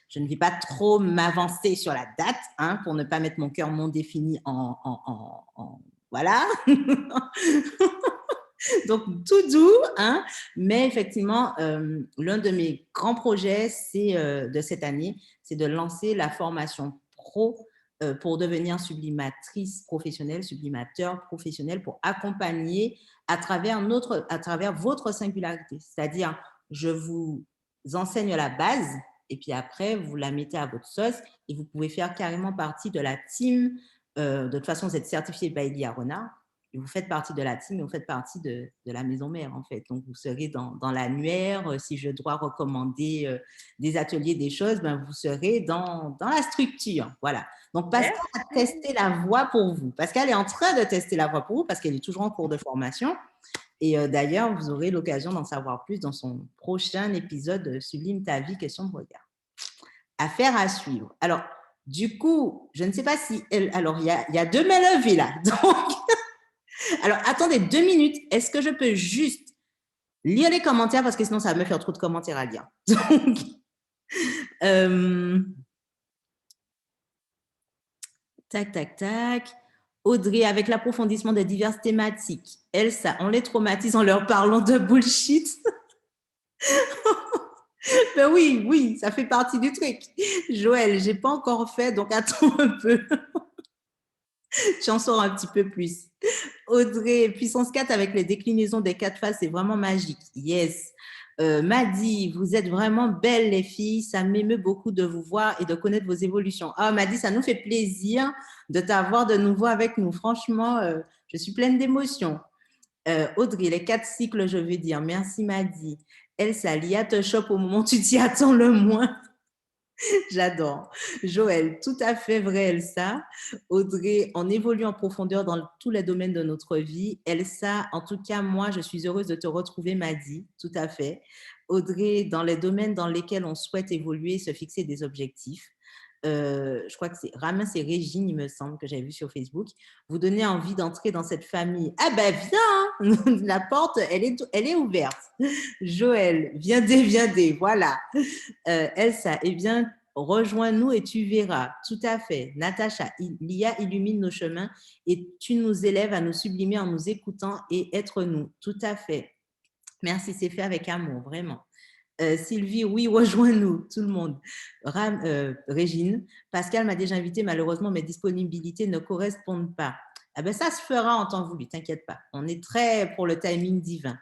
Je ne vais pas trop m'avancer sur la date, hein, pour ne pas mettre mon cœur non défini voilà. Donc, tout doux, hein? Mais effectivement, l'un de mes grands projets de cette année, c'est de lancer la formation pro pour devenir sublimatrice professionnelle, sublimateur professionnel, pour accompagner à travers votre singularité. C'est-à-dire, je vous enseigne la base et puis après, vous la mettez à votre sauce et vous pouvez faire carrément partie de la team. De toute façon, vous êtes certifié Baïlia Renard. Et vous faites partie de la team et vous faites partie de la maison mère, en fait. Donc, vous serez dans l'annuaire. Si je dois recommander des ateliers, des choses, ben, vous serez dans la structure. Voilà. Donc, Pascal a testé la voie pour vous. Pascal est en train de tester la voie pour vous parce qu'elle est toujours en cours de formation. Et d'ailleurs, vous aurez l'occasion d'en savoir plus dans son prochain épisode Sublime ta vie, question de regard. Affaire à suivre. Alors, du coup, je ne sais pas si elle… Alors, il y a 2 mains levées là. Donc… Alors, attendez 2 minutes. Est-ce que je peux juste lire les commentaires parce que sinon, ça va me faire trop de commentaires à lire. Donc, tac. Audrey, avec l'approfondissement des diverses thématiques. Elsa, on les traumatise en leur parlant de bullshit. Ben oui, ça fait partie du truc. Joël, je n'ai pas encore fait, donc attends un peu. Tu en sauras un petit peu plus. Audrey, puissance 4 avec les déclinaisons des 4 phases, c'est vraiment magique. Yes. Madi, vous êtes vraiment belles les filles. Ça m'émeut beaucoup de vous voir et de connaître vos évolutions. Ah, Madi, ça nous fait plaisir de t'avoir de nouveau avec nous. Franchement, je suis pleine d'émotions. Audrey, les 4 cycles, je veux dire. Merci Madi. Elsa, l'IA te chope au moment où tu t'y attends le moins. J'adore. Joël, tout à fait vrai, Elsa. Audrey, on évolue en profondeur dans tous les domaines de notre vie. Elsa, en tout cas, moi, je suis heureuse de te retrouver, Madi. Tout à fait. Audrey, dans les domaines dans lesquels on souhaite évoluer, se fixer des objectifs. Je crois que c'est Ramin, c'est Régine, il me semble, que j'avais vu sur Facebook. Vous donnez envie d'entrer dans cette famille. Ah ben, viens, hein. La porte, elle est ouverte. Joël, viens dé, voilà. Elsa, eh bien, rejoins-nous et tu verras. Tout à fait. Natacha, l'IA illumine nos chemins et tu nous élèves à nous sublimer en nous écoutant et être nous. Tout à fait. Merci, c'est fait avec amour, vraiment. Sylvie, oui, rejoins-nous, tout le monde. Régine, Pascal m'a déjà invité, malheureusement, mes disponibilités ne correspondent pas. Ah ben, ça se fera en temps voulu, t'inquiète pas. On est très pour le timing divin.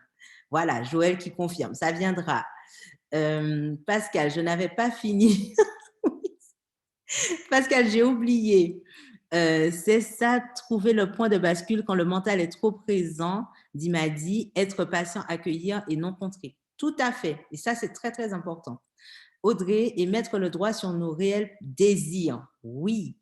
Voilà, Joël qui confirme, ça viendra. Pascal, je n'avais pas fini. Pascal, j'ai oublié. C'est ça, trouver le point de bascule quand le mental est trop présent, dit Madi, être patient, accueillir et non contrer. Tout à fait. Et ça, c'est très, très important. Audrey, et mettre le doigt sur nos réels désirs. Oui.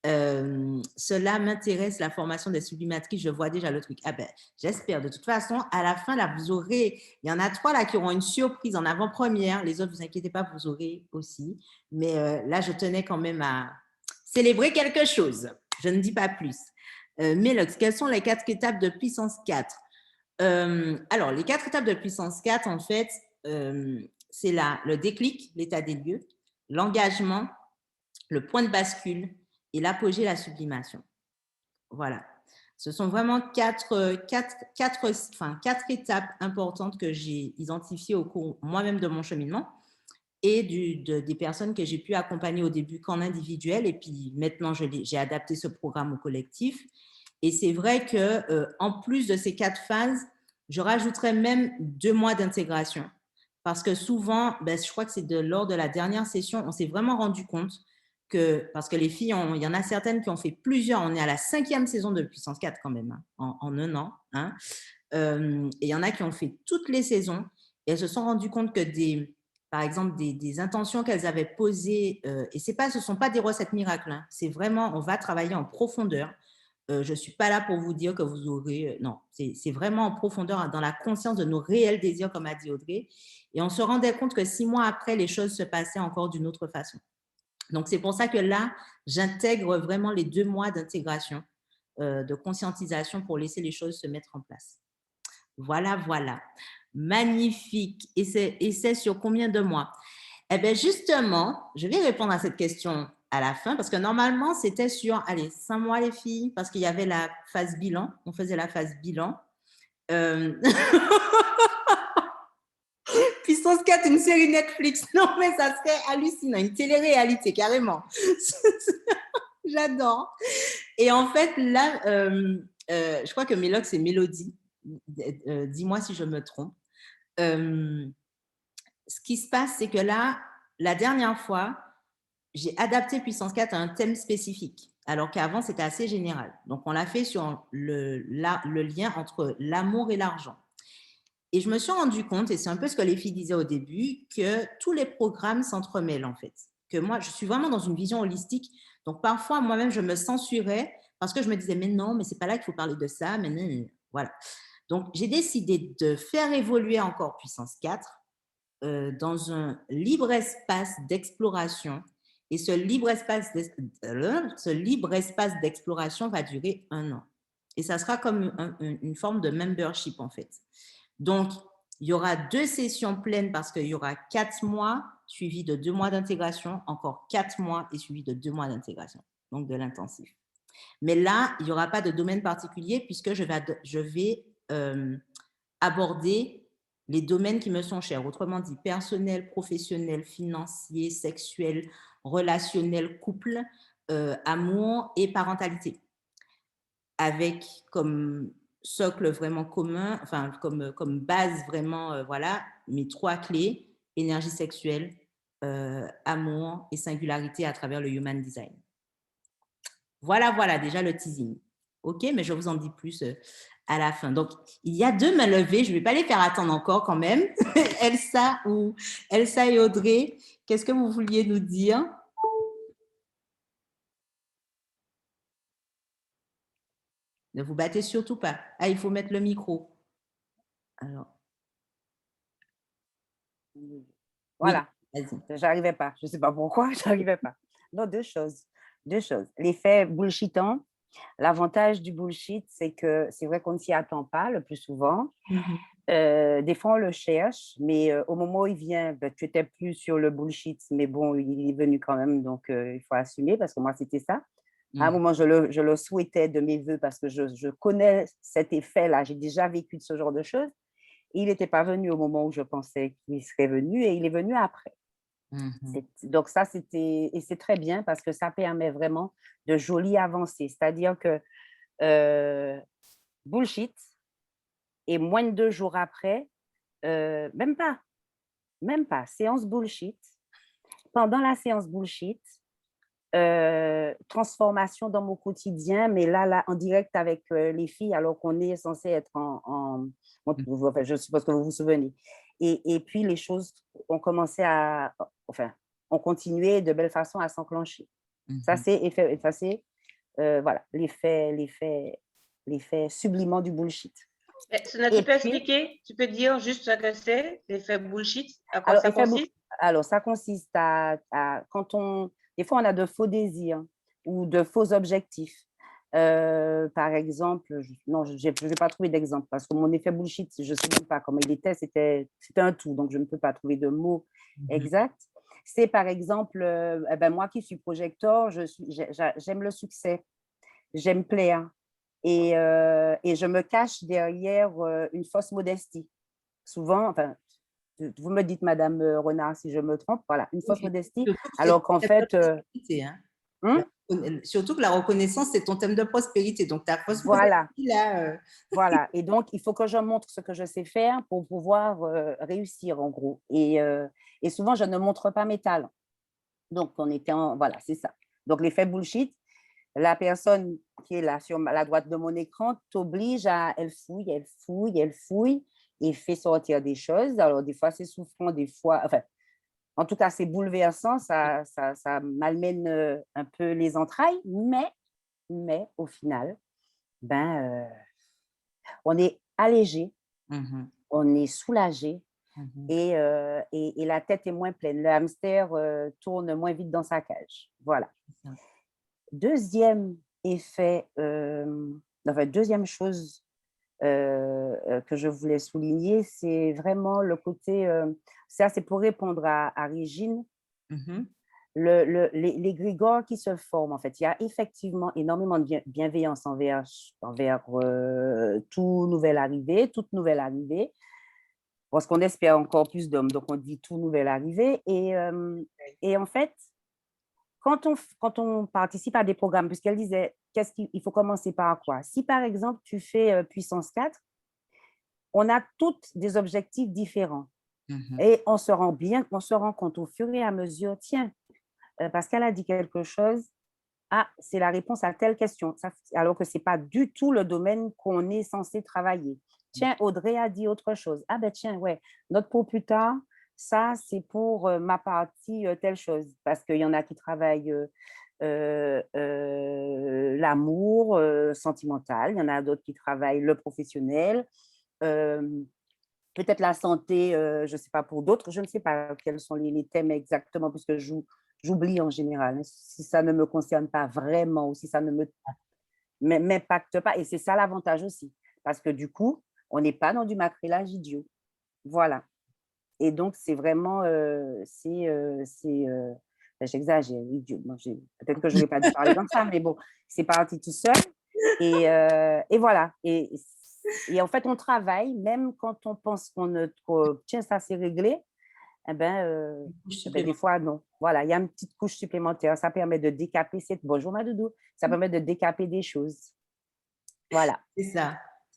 Cela m'intéresse, la formation des sublimatrices, je vois déjà le truc. Ah ben, j'espère. De toute façon, à la fin, là, vous aurez, il y en a 3 là qui auront une surprise en avant-première. Les autres, vous inquiétez pas, vous aurez aussi. Mais là, je tenais quand même à célébrer quelque chose. Je ne dis pas plus. Mélox, quelles sont les 4 étapes de puissance 4 ? Alors, les 4 étapes de puissance 4, en fait, c'est là le déclic, l'état des lieux, l'engagement, le point de bascule et l'apogée, la sublimation. Voilà. Ce sont vraiment 4 étapes importantes que j'ai identifiées au cours moi-même de mon cheminement et des personnes que j'ai pu accompagner au début qu'en individuel. Et puis maintenant, j'ai adapté ce programme au collectif. Et c'est vrai qu'en plus de ces 4 phases, je rajouterais même 2 mois d'intégration. Parce que souvent, je crois que c'est lors de la dernière session, on s'est vraiment rendu compte parce que les filles, il y en a certaines qui ont fait plusieurs, on est à la 5e saison de Puissance 4 quand même, hein, en 1 an. Hein. Et il y en a qui ont fait toutes les saisons et elles se sont rendues compte que par exemple, des intentions qu'elles avaient posées, et ce ne sont pas des recettes miracles, hein, c'est vraiment, on va travailler en profondeur. Je ne suis pas là pour vous dire que vous aurez… non, c'est vraiment en profondeur, dans la conscience de nos réels désirs, comme a dit Audrey. Et on se rendait compte que 6 mois après, les choses se passaient encore d'une autre façon. Donc, c'est pour ça que là, j'intègre vraiment les 2 mois d'intégration, de conscientisation pour laisser les choses se mettre en place. Voilà, voilà. Magnifique. Et c'est sur combien de mois? Eh bien, justement, je vais répondre à cette question à la fin, parce que normalement, c'était sur, 5 mois les filles, parce qu'il y avait la phase bilan. On faisait la phase bilan. Puissance 4, une série Netflix. Non, mais ça serait hallucinant. Une télé-réalité, carrément. J'adore. Et en fait, là, je crois que Mélox, c'est Mélodie. Dis-moi si je me trompe. Ce qui se passe, c'est que là, la dernière fois, j'ai adapté Puissance 4 à un thème spécifique, alors qu'avant, c'était assez général. Donc, on l'a fait sur le lien entre l'amour et l'argent. Et je me suis rendu compte, et c'est un peu ce que les filles disaient au début, que tous les programmes s'entremêlent en fait. Que moi, je suis vraiment dans une vision holistique. Donc, parfois, moi-même, je me censurais parce que je me disais, mais non, mais c'est pas là qu'il faut parler de ça. Mais non, voilà. Donc, j'ai décidé de faire évoluer encore Puissance 4 dans un libre espace d'exploration. Et ce libre espace d'exploration va durer 1 an. Et ça sera comme une forme de membership, en fait. Donc, il y aura 2 sessions pleines parce qu'il y aura 4 mois suivis de 2 mois d'intégration, encore 4 mois et suivis de 2 mois d'intégration, donc de l'intensif. Mais là, il n'y aura pas de domaine particulier puisque je vais aborder les domaines qui me sont chers, autrement dit personnel, professionnel, financier, sexuel, relationnel, couple, amour et parentalité. avec comme socle vraiment commun, enfin comme base vraiment, voilà, mes 3 clés, énergie sexuelle, amour et singularité à travers le Human Design. Voilà, déjà le teasing. OK, mais je vous en dis plus à la fin. Donc, il y a 2 mains levées. Je ne vais pas les faire attendre encore quand même. Elsa et Audrey, qu'est-ce que vous vouliez nous dire? Ne vous battez surtout pas. Ah, il faut mettre le micro. Alors. Voilà. Oui, vas-y. J'arrivais pas. Je ne sais pas pourquoi, j'arrivais pas. Non, deux choses. L'effet bullshitant. L'avantage du bullshit, c'est que c'est vrai qu'on ne s'y attend pas le plus souvent. Des fois, on le cherche, mais au moment où il vient, ben, tu n'étais plus sur le bullshit, mais bon, il est venu quand même, donc il faut assumer, parce que moi, c'était ça. À un moment, je le souhaitais de mes voeux parce que je connais cet effet-là. J'ai déjà vécu de ce genre de choses. Et il n'était pas venu au moment où je pensais qu'il serait venu et il est venu après. Donc ça, et c'est très bien parce que ça permet vraiment de jolies avancées. C'est-à-dire que bullshit, et moins de 2 jours après, même pas, séance bullshit. Pendant la séance bullshit, transformation dans mon quotidien, mais là en direct avec les filles, alors qu'on est censé être enfin, je suppose que vous vous souvenez. Et puis, les choses ont commencé ont continué de belle façon à s'enclencher. Ça, c'est voilà, l'effet sublimant du bullshit. Sonia, tu peux expliquer? Tu peux dire juste ce que c'est, l'effet bullshit? À quoi ça consiste? Alors, ça consiste des fois, on a de faux désirs ou de faux objectifs. Par exemple, non, je ne vais pas trouver d'exemple parce que mon effet bullshit, je ne sais même pas comment il était, c'était un tout, donc je ne peux pas trouver de mots exacts. C'est par exemple, moi qui suis projecteur, j'aime le succès, j'aime plaire et je me cache derrière une fausse modestie. Souvent, enfin, vous me dites, Madame Renard, si je me trompe, voilà, une fausse modestie, alors qu'en fait… Surtout que la reconnaissance, c'est ton thème de prospérité. Donc, ta fausse voilà. modestie, là… Voilà. Et donc, il faut que je montre ce que je sais faire pour pouvoir réussir, en gros. Et souvent, je ne montre pas mes talents. Donc, voilà, c'est ça. Donc, l'effet bullshit, la personne qui est là sur la droite de mon écran t'oblige elle fouille et fait sortir des choses. Alors, des fois, c'est souffrant, des fois… Enfin, en tout cas, c'est bouleversant, ça malmène un peu les entrailles, mais au final, on est allégé, on est soulagé et la tête est moins pleine. Le hamster tourne moins vite dans sa cage. Voilà. Deuxième effet, deuxième chose que je voulais souligner, c'est vraiment le côté, ça c'est pour répondre à Régine, les grégores qui se forment, en fait. Il y a effectivement énormément de bienveillance envers toute nouvelle arrivée, parce qu'on espère encore plus d'hommes, donc on dit tout nouvel arrivé. Et en fait, quand on participe à des programmes, puisqu'elle disait, il faut commencer par quoi? Si par exemple, tu fais puissance 4, on a toutes des objectifs différents. Et on se rend compte au fur et à mesure, tiens, parce qu'elle a dit quelque chose, c'est la réponse à telle question, alors que ce n'est pas du tout le domaine qu'on est censé travailler. Tiens, Audrey a dit autre chose. Ah ben tiens, ouais, notre pour plus tard, ça c'est pour ma partie telle chose, parce qu'il y en a qui travaillent l'amour sentimental, il y en a d'autres qui travaillent le professionnel, peut-être la santé, je ne sais pas pour d'autres, je ne sais pas quels sont les thèmes exactement, puisque j'oublie en général, hein, si ça ne me concerne pas vraiment ou si ça ne m'impacte pas. Et c'est ça l'avantage aussi, parce que du coup, on n'est pas dans du macrélage idiot. Voilà. Et donc, c'est vraiment, j'exagère, idiot. Bon, peut-être que je n'aurais pas dû parler comme ça, mais bon, c'est parti tout seul. Et voilà. Et en fait, on travaille, même quand on pense tiens, ça c'est réglé, des fois, non. Voilà, il y a une petite couche supplémentaire. Ça permet de décaper bonjour, ma doudou. Ça permet de décaper des choses. Voilà. C'est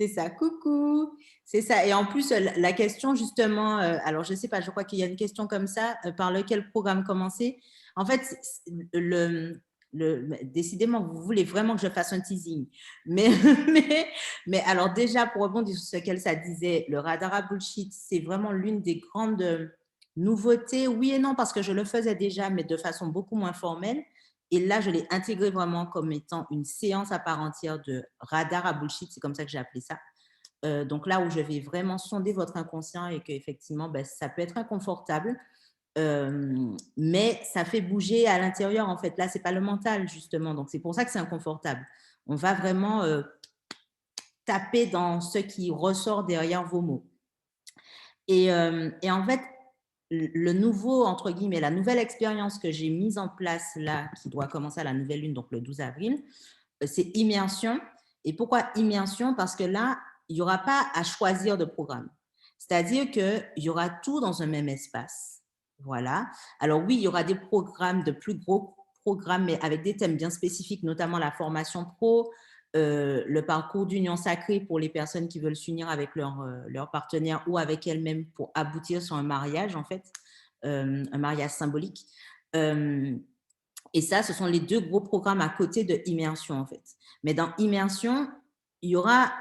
ça. Coucou. C'est ça. Et en plus, la question, justement, alors je ne sais pas, je crois qu'il y a une question comme ça, par lequel programme commencer. En fait, décidément, vous voulez vraiment que je fasse un teasing. Mais alors déjà, pour rebondir sur ce qu'Elsa disait, le radar à bullshit, c'est vraiment l'une des grandes nouveautés. Oui et non, parce que je le faisais déjà, mais de façon beaucoup moins formelle. Et là, je l'ai intégré vraiment comme étant une séance à part entière de radar à bullshit, c'est comme ça que j'ai appelé ça. Donc là où je vais vraiment sonder votre inconscient et qu'effectivement, ben, ça peut être inconfortable, mais ça fait bouger à l'intérieur en fait. Là, c'est pas le mental justement, donc c'est pour ça que c'est inconfortable. On va vraiment taper dans ce qui ressort derrière vos mots. Et en fait, le nouveau, entre guillemets, la nouvelle expérience que j'ai mise en place là, qui doit commencer à la nouvelle lune, donc le 12 avril, c'est immersion. Et pourquoi immersion? Parce que là, il n'y aura pas à choisir de programme. C'est-à-dire qu'il y aura tout dans un même espace. Voilà. Alors oui, il y aura des programmes, de plus gros programmes, mais avec des thèmes bien spécifiques, notamment la formation pro, le parcours d'union sacrée pour les personnes qui veulent s'unir avec leur partenaire ou avec elles-mêmes pour aboutir sur un mariage, en fait, un mariage symbolique. Et ça, ce sont les deux gros programmes à côté de Immersion, en fait. Mais dans Immersion, il y aura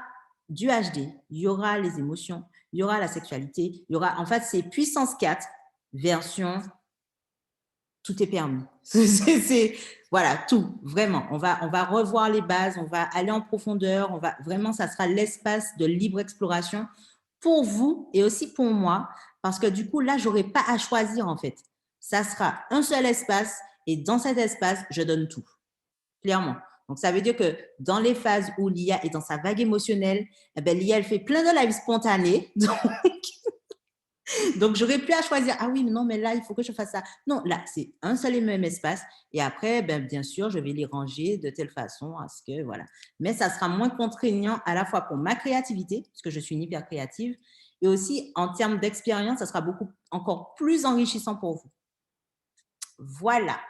du HD, il y aura les émotions, il y aura la sexualité, il y aura, en fait, c'est puissance 4, version tout est permis. Voilà, tout, vraiment. On va revoir les bases, on va aller en profondeur, vraiment, ça sera l'espace de libre exploration pour vous et aussi pour moi, parce que du coup, là, je n'aurai pas à choisir, en fait. Ça sera un seul espace et dans cet espace, je donne tout, clairement. Donc, ça veut dire que dans les phases où l'IA est dans sa vague émotionnelle, eh ben, l'IA, elle fait plein de lives spontanés. Donc, j'aurais plus à choisir. Ah oui, non, mais là, il faut que je fasse ça. Non, là, c'est un seul et même espace. Et après, ben, bien sûr, je vais les ranger de telle façon à ce que, voilà. Mais ça sera moins contraignant à la fois pour ma créativité, parce que je suis une hyper créative, et aussi en termes d'expérience, ça sera encore plus enrichissant pour vous. Voilà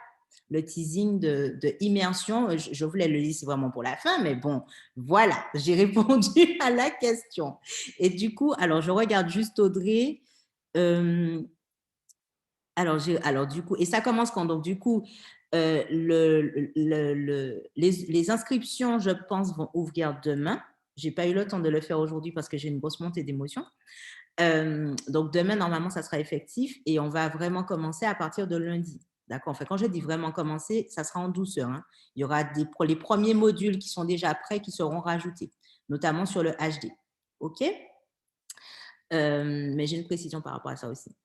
le teasing de immersion. Je voulais le laisser vraiment pour la fin, mais bon, voilà, j'ai répondu à la question. Et du coup, alors, je regarde juste Audrey. Alors, du coup, et ça commence quand? Donc, du coup, les inscriptions, je pense, vont ouvrir demain. Je n'ai pas eu le temps de le faire aujourd'hui parce que j'ai une grosse montée d'émotions. Donc, demain, normalement, ça sera effectif et on va vraiment commencer à partir de lundi. D'accord? Enfin, quand je dis vraiment commencer, ça sera en douceur. Hein. Il y aura les premiers modules qui sont déjà prêts qui seront rajoutés, notamment sur le HD. OK? Mais j'ai une précision par rapport à ça aussi.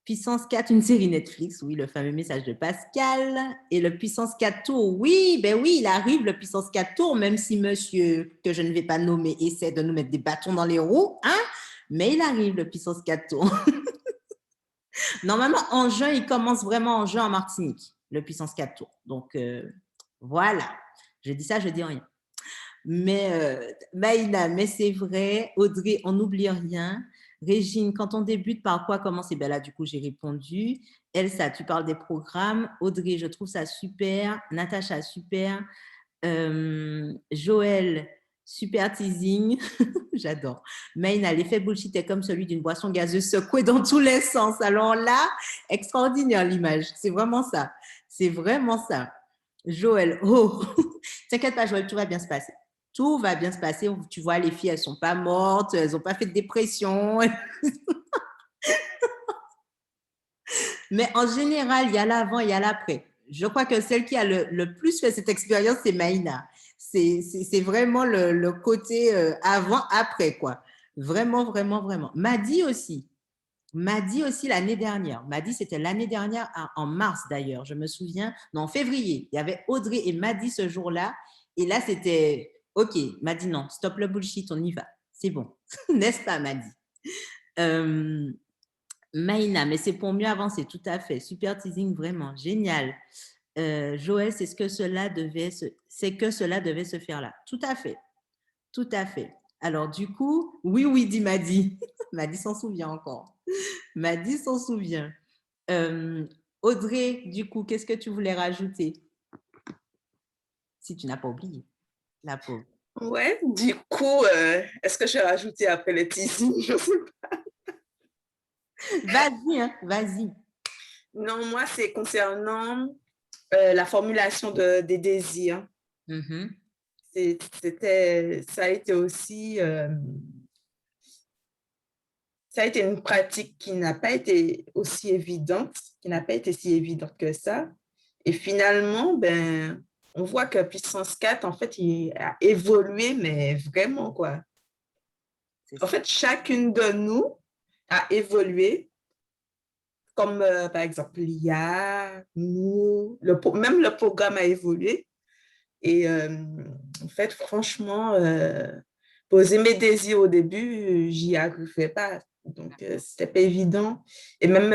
Puissance 4, une série Netflix, oui, le fameux message de Pascal. Et le Puissance 4 Tour, oui, ben oui, il arrive, le Puissance 4 Tour, même si monsieur, que je ne vais pas nommer, essaie de nous mettre des bâtons dans les roues, hein, mais il arrive, le Puissance 4 Tour. Normalement, en juin, il commence vraiment en juin en Martinique, le Puissance 4 Tour. Donc, voilà. Je dis ça, je dis rien. Mais, Maïna, mais c'est vrai, Audrey, on n'oublie rien. Régine, quand on débute, par quoi commencer? Ben là, du coup, j'ai répondu. Elsa, tu parles des programmes. Audrey, je trouve ça super. Natacha, super. Joël, super teasing. J'adore. Maïna, l'effet bullshit est comme celui d'une boisson gazeuse secouée dans tous les sens. Alors là, extraordinaire l'image. C'est vraiment ça. C'est vraiment ça. Joël, oh, t'inquiète pas, Joël, tout va bien se passer. Tout va bien se passer. Tu vois, les filles, elles ne sont pas mortes, elles n'ont pas fait de dépression. Mais en général, il y a l'avant, il y a l'après. Je crois que celle qui a le plus fait cette expérience, c'est Maïna. C'est vraiment le côté avant-après, quoi. Vraiment, vraiment, vraiment. Madi aussi. Madi aussi l'année dernière. Madi, c'était l'année dernière, en mars d'ailleurs, je me souviens. Non, en février. Il y avait Audrey et Madi ce jour-là. Et là, c'était OK. Madi, non, stop le bullshit, on y va. C'est bon. N'est-ce pas, Madi? Maïna, mais c'est pour mieux avancer, tout à fait. Super teasing, vraiment. Génial. Joël, c'est que cela devait se faire là. Tout à fait. Tout à fait. Alors, du coup, oui, dit Madi. Madi s'en souvient encore. Madi s'en souvient. Audrey, du coup, qu'est-ce que tu voulais rajouter? Si tu n'as pas oublié, la pauvre. Ouais, du coup, est-ce que je vais rajouter après les teasings? Je sais pas. Vas-y, hein, vas-y. Non, moi, c'est concernant la formulation des désirs. Mhm. Ça a été aussi, ça a été une pratique qui n'a pas été aussi évidente, qui n'a pas été si évidente que ça. Et finalement, ben, on voit que Puissance 4, en fait, il a évolué, mais vraiment, quoi. C'est En ça. fait, chacune de nous a évolué, comme par exemple l'IA, nous, même le programme a évolué. Et en fait, franchement, poser mes désirs au début, j'y arrivais pas. Donc, c'était pas évident. Et même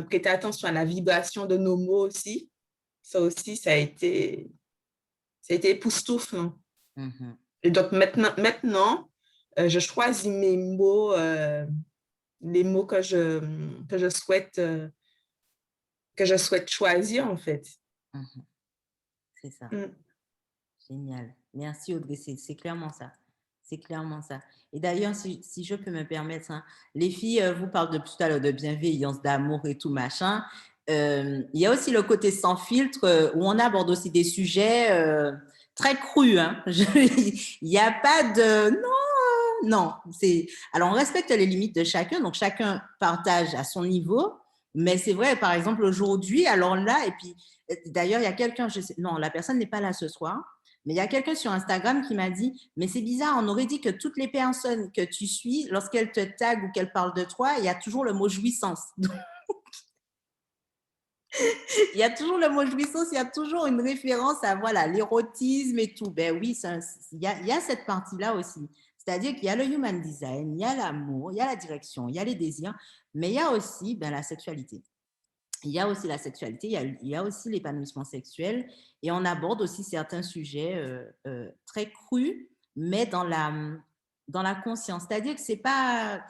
prêter attention à la vibration de nos mots aussi. Ça aussi, ça a été époustouflant. Mhm. Et donc, maintenant je choisis mes mots, les mots que je souhaite choisir, en fait. Mhm. C'est ça. Mm. Génial. Merci Audrey, c'est clairement ça. C'est clairement ça. Et d'ailleurs, si je peux me permettre, hein, les filles vous parlent depuis tout à l'heure de bienveillance, d'amour et tout machin. Il y a aussi le côté sans filtre où on aborde aussi des sujets très crus. Hein. Il n'y a pas de non. Alors on respecte les limites de chacun, donc chacun partage à son niveau. Mais c'est vrai, par exemple aujourd'hui, alors là, et puis d'ailleurs il y a quelqu'un, non, la personne n'est pas là ce soir. Mais il y a quelqu'un sur Instagram qui m'a dit, mais c'est bizarre, on aurait dit que toutes les personnes que tu suis, lorsqu'elles te taguent ou qu'elles parlent de toi, il y a toujours le mot jouissance. Il y a toujours le mot jouissance, il y a toujours une référence à voilà, l'érotisme et tout. Ben oui, il y a cette partie-là aussi. C'est-à-dire qu'il y a le human design, il y a l'amour, il y a la direction, il y a les désirs, mais il y a aussi ben, la sexualité. Il y a aussi la sexualité, il y a aussi l'épanouissement sexuel et on aborde aussi certains sujets très crus, mais dans la conscience. C'est-à-dire que c'est pas...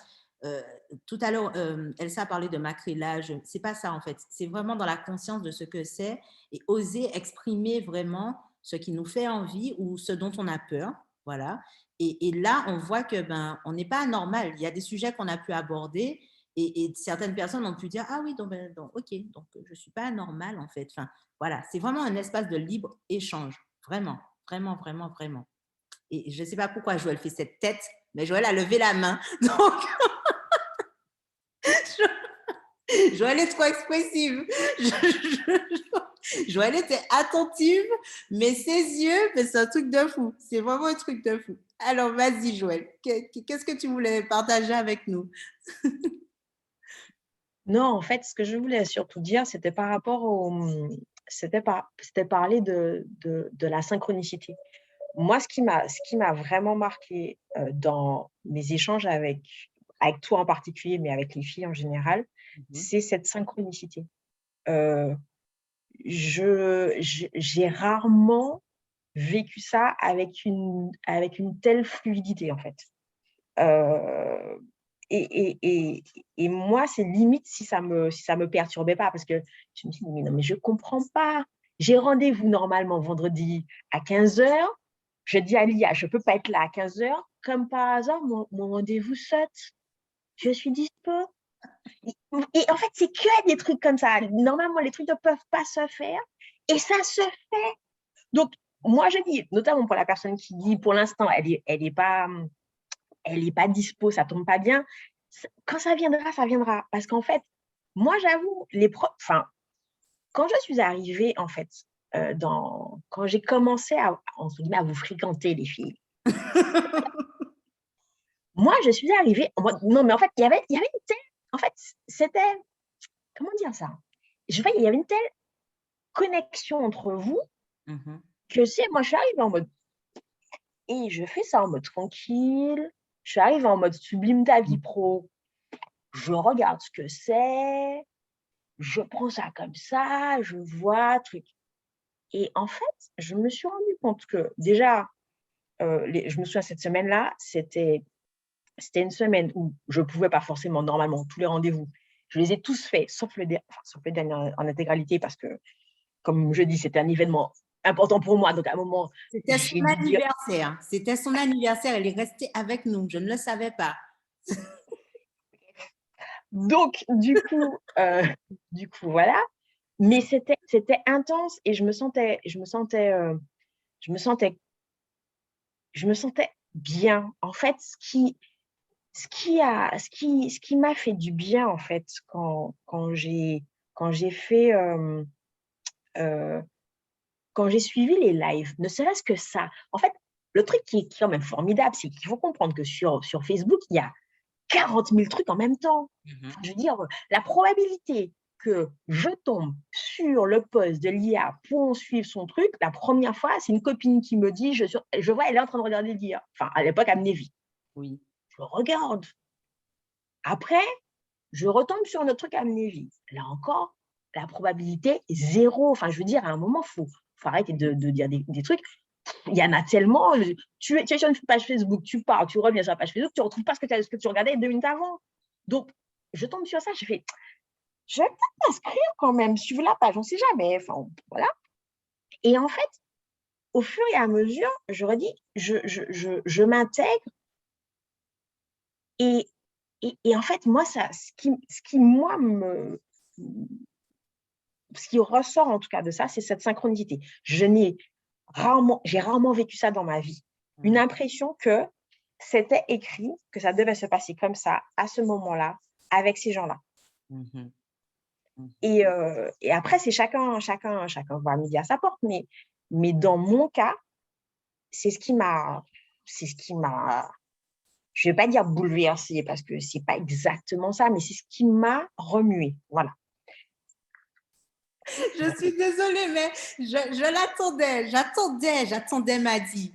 tout à l'heure, Elsa a parlé de macrélage. C'est pas ça en fait. C'est vraiment dans la conscience de ce que c'est et oser exprimer vraiment ce qui nous fait envie ou ce dont on a peur. Voilà. Et là, on voit que ben, on n'est pas anormal. Il y a des sujets qu'on a pu aborder et certaines personnes ont pu dire ah oui donc ok donc je suis pas anormale en fait. Enfin voilà, c'est vraiment un espace de libre échange. Vraiment, vraiment, vraiment, vraiment. Et je ne sais pas pourquoi Joël fait cette tête, mais Joël a levé la main. Donc, Joël est trop expressive. Joël était attentive, mais ses yeux, mais c'est un truc de fou. C'est vraiment un truc de fou. Alors, vas-y, Joël. Qu'est-ce que tu voulais partager avec nous? Non, en fait, ce que je voulais surtout dire, c'était par rapport c'était parler de la synchronicité. Moi, ce qui m'a vraiment marqué dans mes échanges avec toi en particulier, mais avec les filles en général, c'est cette synchronicité. J'ai rarement vécu ça avec une telle fluidité, en fait. Et moi, c'est limite si ça me perturbait pas, parce que je me dis, mais non, mais je comprends pas. J'ai rendez-vous normalement vendredi à 15h. Je dis à Lia, je peux pas être là à 15h. Comme par hasard, mon rendez-vous saute. Je suis dispo. Et en fait, c'est que des trucs comme ça. Normalement, les trucs ne peuvent pas se faire. Et ça se fait. Donc, moi, je dis, notamment pour la personne qui dit, pour l'instant, elle est pas dispo, ça tombe pas bien. Quand ça viendra, ça viendra. Parce qu'en fait, moi, j'avoue, quand je suis arrivée, en fait, quand j'ai commencé entre guillemets, à vous fréquenter, les filles, moi, je suis arrivée en mode, non, mais en fait, il y avait une telle, en fait, c'était, comment dire ça? Il y avait une telle connexion entre vous que moi, je suis arrivée en mode, et je fais ça en mode tranquille, je suis arrivée en mode sublime ta vie pro, je regarde ce que c'est, je prends ça comme ça, je vois, truc. Et en fait, je me suis rendu compte que déjà, je me souviens, cette semaine-là, c'était une semaine où je ne pouvais pas forcément, normalement, tous les rendez-vous, je les ai tous faits, sauf le dernier en intégralité, parce que, comme je dis, c'était un événement important pour moi. Donc, à un moment, C'était j'ai son dû dire… anniversaire. C'était son anniversaire. Elle est restée avec nous. Je ne le savais pas. Donc, du coup, voilà. Mais c'était intense et je me sentais bien. En fait, ce qui m'a fait du bien, en fait, quand j'ai fait, quand j'ai suivi les lives, ne serait-ce que ça. En fait, le truc qui est quand même formidable, c'est qu'il faut comprendre que sur Facebook, il y a 40 000 trucs en même temps. Enfin, je veux dire, la probabilité que je tombe sur le post de l'IA pour suivre son truc, la première fois, c'est une copine qui me dit, je vois, elle est en train de regarder l'IA. Enfin, à l'époque, Amnévie. Oui. Je regarde. Après, je retombe sur notre truc Amnévie. Là encore, la probabilité est zéro. Enfin, je veux dire, à un moment, il faut arrêter de dire des trucs. Il y en a tellement. Tu es sur une page Facebook, tu pars, tu reviens sur la page Facebook, tu ne retrouves pas ce que tu regardais 2 minutes avant. Donc, je tombe sur ça, je fais, je vais peut-être m'inscrire quand même, suivre la page, on ne sait jamais. Enfin, voilà. Et en fait, au fur et à mesure, j'aurais dit, je m'intègre. Et en fait, moi, ce qui ressort en tout cas de ça, c'est cette synchronicité. J'ai rarement vécu ça dans ma vie. Une impression que c'était écrit, que ça devait se passer comme ça, à ce moment-là, avec ces gens-là. Et après, c'est chacun va midi à sa porte, mais dans mon cas, c'est ce qui m'a, je ne vais pas dire bouleversée parce que ce n'est pas exactement ça, mais c'est ce qui m'a remuée. Voilà. Je suis désolée, mais je l'attendais. J'attendais Madi.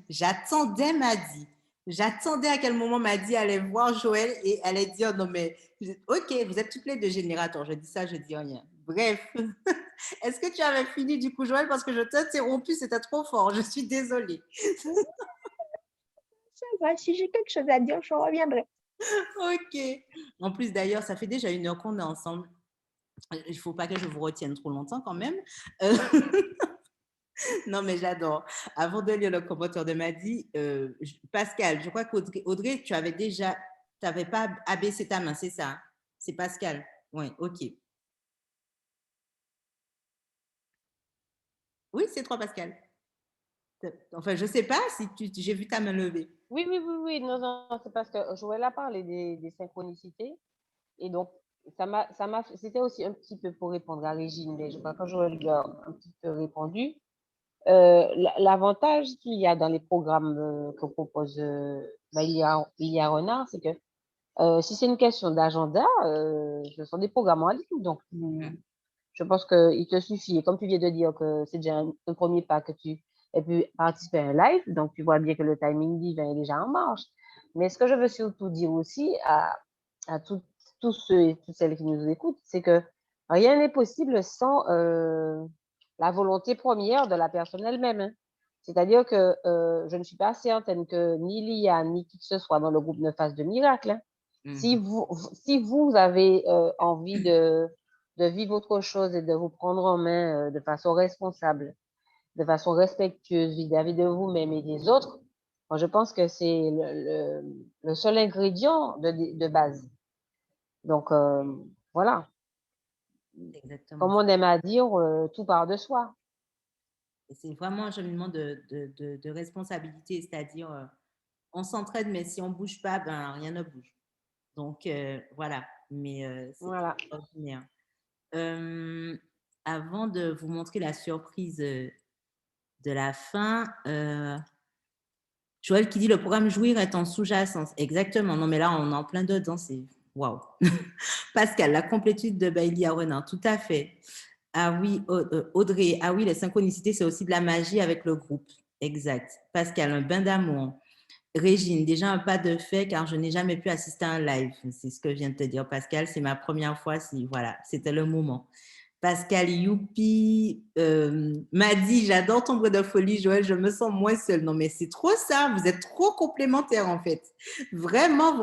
J'attendais à quel moment Madi allait voir Joël et allait dire non, mais ok, vous êtes toutes les deux générateurs. Je dis ça, je dis rien. Bref, est-ce que tu avais fini du coup, Joël? Parce que je t'ai interrompu, c'était trop fort. Je suis désolée. Ça va, si j'ai quelque chose à dire, je reviendrai. Ok. En plus, d'ailleurs, ça fait déjà 1 heure qu'on est ensemble. Il ne faut pas que je vous retienne trop longtemps quand même. Non, mais j'adore. Avant de lire le commentaire de Madi, Pascal, je crois qu'Audrey, tu n'avais pas abaissé ta main, c'est ça? C'est Pascal? Oui, ok. Oui, c'est toi, Pascal. Enfin, je ne sais pas si j'ai vu ta main levée. Oui. Non, c'est parce que Joël a parlé des synchronicités. Et donc, c'était aussi un petit peu pour répondre à Régine, mais je crois que Joël lui a un petit peu répondu. L'avantage qu'il y a dans les programmes que propose Lilia Renard, c'est que si c'est une question d'agenda, ce sont des programmes en ligne. Donc, je pense qu'il te suffit, et comme tu viens de dire que c'est déjà un premier pas que tu aies pu participer à un live, donc tu vois bien que le timing divin est déjà en marche. Mais ce que je veux surtout dire aussi à tous ceux et toutes celles qui nous écoutent, c'est que rien n'est possible sans la volonté première de la personne elle-même. Hein. C'est-à-dire que je ne suis pas certaine que ni Lia, ni qui que ce soit dans le groupe ne fasse de miracle. Hein. Si vous avez envie de vivre autre chose et de vous prendre en main de façon responsable, de façon respectueuse vis-à-vis de vous-même et des autres, moi, je pense que c'est le seul ingrédient de base. Donc, voilà. Exactement. Comme on aime à dire, tout part de soi. C'est vraiment un cheminement de responsabilité, c'est-à-dire on s'entraide, mais si on ne bouge pas, ben, rien ne bouge. Donc, voilà. Mais c'est extraordinaire. Avant de vous montrer la surprise de la fin, Joël qui dit le programme Jouir est en sous-jacence. Exactement. Non, mais là, on est en plein dedans. C'est waouh. Pascal, la complétude de Bailey Aronin. Tout à fait. Ah oui, Audrey. Ah oui, les synchronicités, c'est aussi de la magie avec le groupe. Exact. Pascal, un bain d'amour. Régine, déjà un pas de fait car je n'ai jamais pu assister à un live. C'est ce que vient de te dire Pascal. C'est ma première fois. Voilà, c'était le moment. Pascal, youpi, m'a dit, j'adore ton bruit de folie, Joël, je me sens moins seule. Non, mais c'est trop ça, vous êtes trop complémentaires en fait. Vraiment.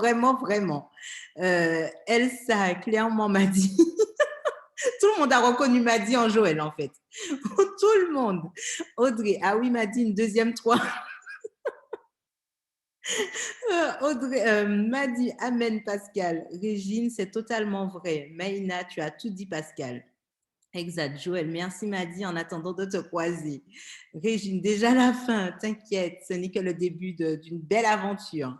Elsa, clairement, m'a dit, Tout le monde a reconnu Madi en Joël, en fait. Tout le monde. Audrey, ah oui, Madi, une deuxième 3. Audrey, Madi, amen, Pascal. Régine, c'est totalement vrai. Maïna, tu as tout dit, Pascal. Exact, Joël. Merci, Madi, en attendant de te croiser. Régine, déjà la fin, t'inquiète, ce n'est que le début d'une belle aventure.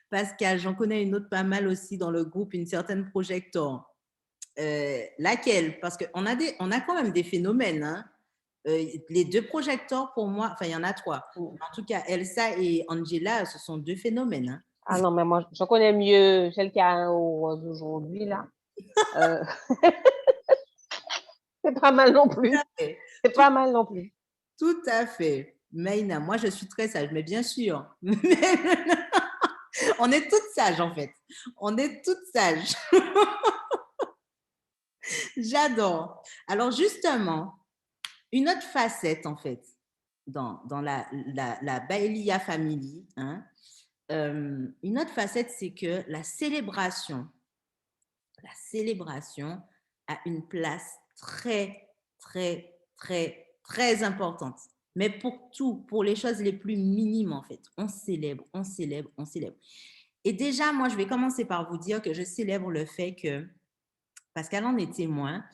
Pascal, j'en connais une autre pas mal aussi dans le groupe, une certaine Projector. Laquelle? Parce qu'on a quand même des phénomènes. Hein. Les 2 Projectors, pour moi, enfin, il y en a 3. En tout cas, Elsa et Angela, ce sont 2 phénomènes. Hein. Ah non, mais moi, je connais mieux celle qui a un rose aujourd'hui, là. C'est pas mal non plus. C'est pas mal non plus. Tout à fait. Maïna, moi, je suis très sage, mais bien sûr. On est toutes sages, en fait. On est toutes sages. J'adore. Alors, justement, une autre facette, en fait, dans la Baelia Family, hein, une autre facette, c'est que la célébration a une place très, très, très, très importante. Mais pour tout, pour les choses les plus minimes, en fait, on célèbre, on célèbre, on célèbre. Et déjà, moi, je vais commencer par vous dire que je célèbre le fait que, parce qu'elle en est témoin,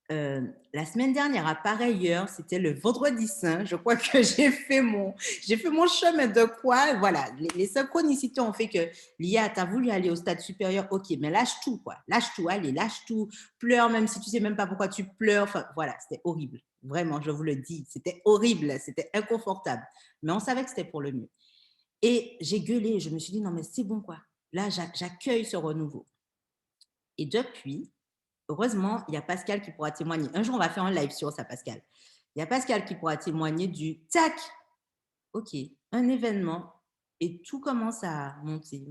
la semaine dernière, à pareille heure, c'était le vendredi saint. Je crois que j'ai fait mon chemin de croix. Voilà, les synchronicités ont fait que Lia, tu as voulu aller au stade supérieur. Ok, mais lâche tout, quoi. Lâche tout, allez, lâche tout. Pleure, même si tu sais même pas pourquoi tu pleures. Enfin, voilà, c'était horrible. Vraiment, je vous le dis. C'était horrible. C'était inconfortable. Mais on savait que c'était pour le mieux. Et j'ai gueulé. Je me suis dit, non, mais c'est bon, quoi. Là, j'accueille ce renouveau. Et depuis, heureusement, il y a Pascal qui pourra témoigner. Un jour, on va faire un live sur ça, Pascal. Il y a Pascal qui pourra témoigner du tac. Ok, un événement et tout commence à monter.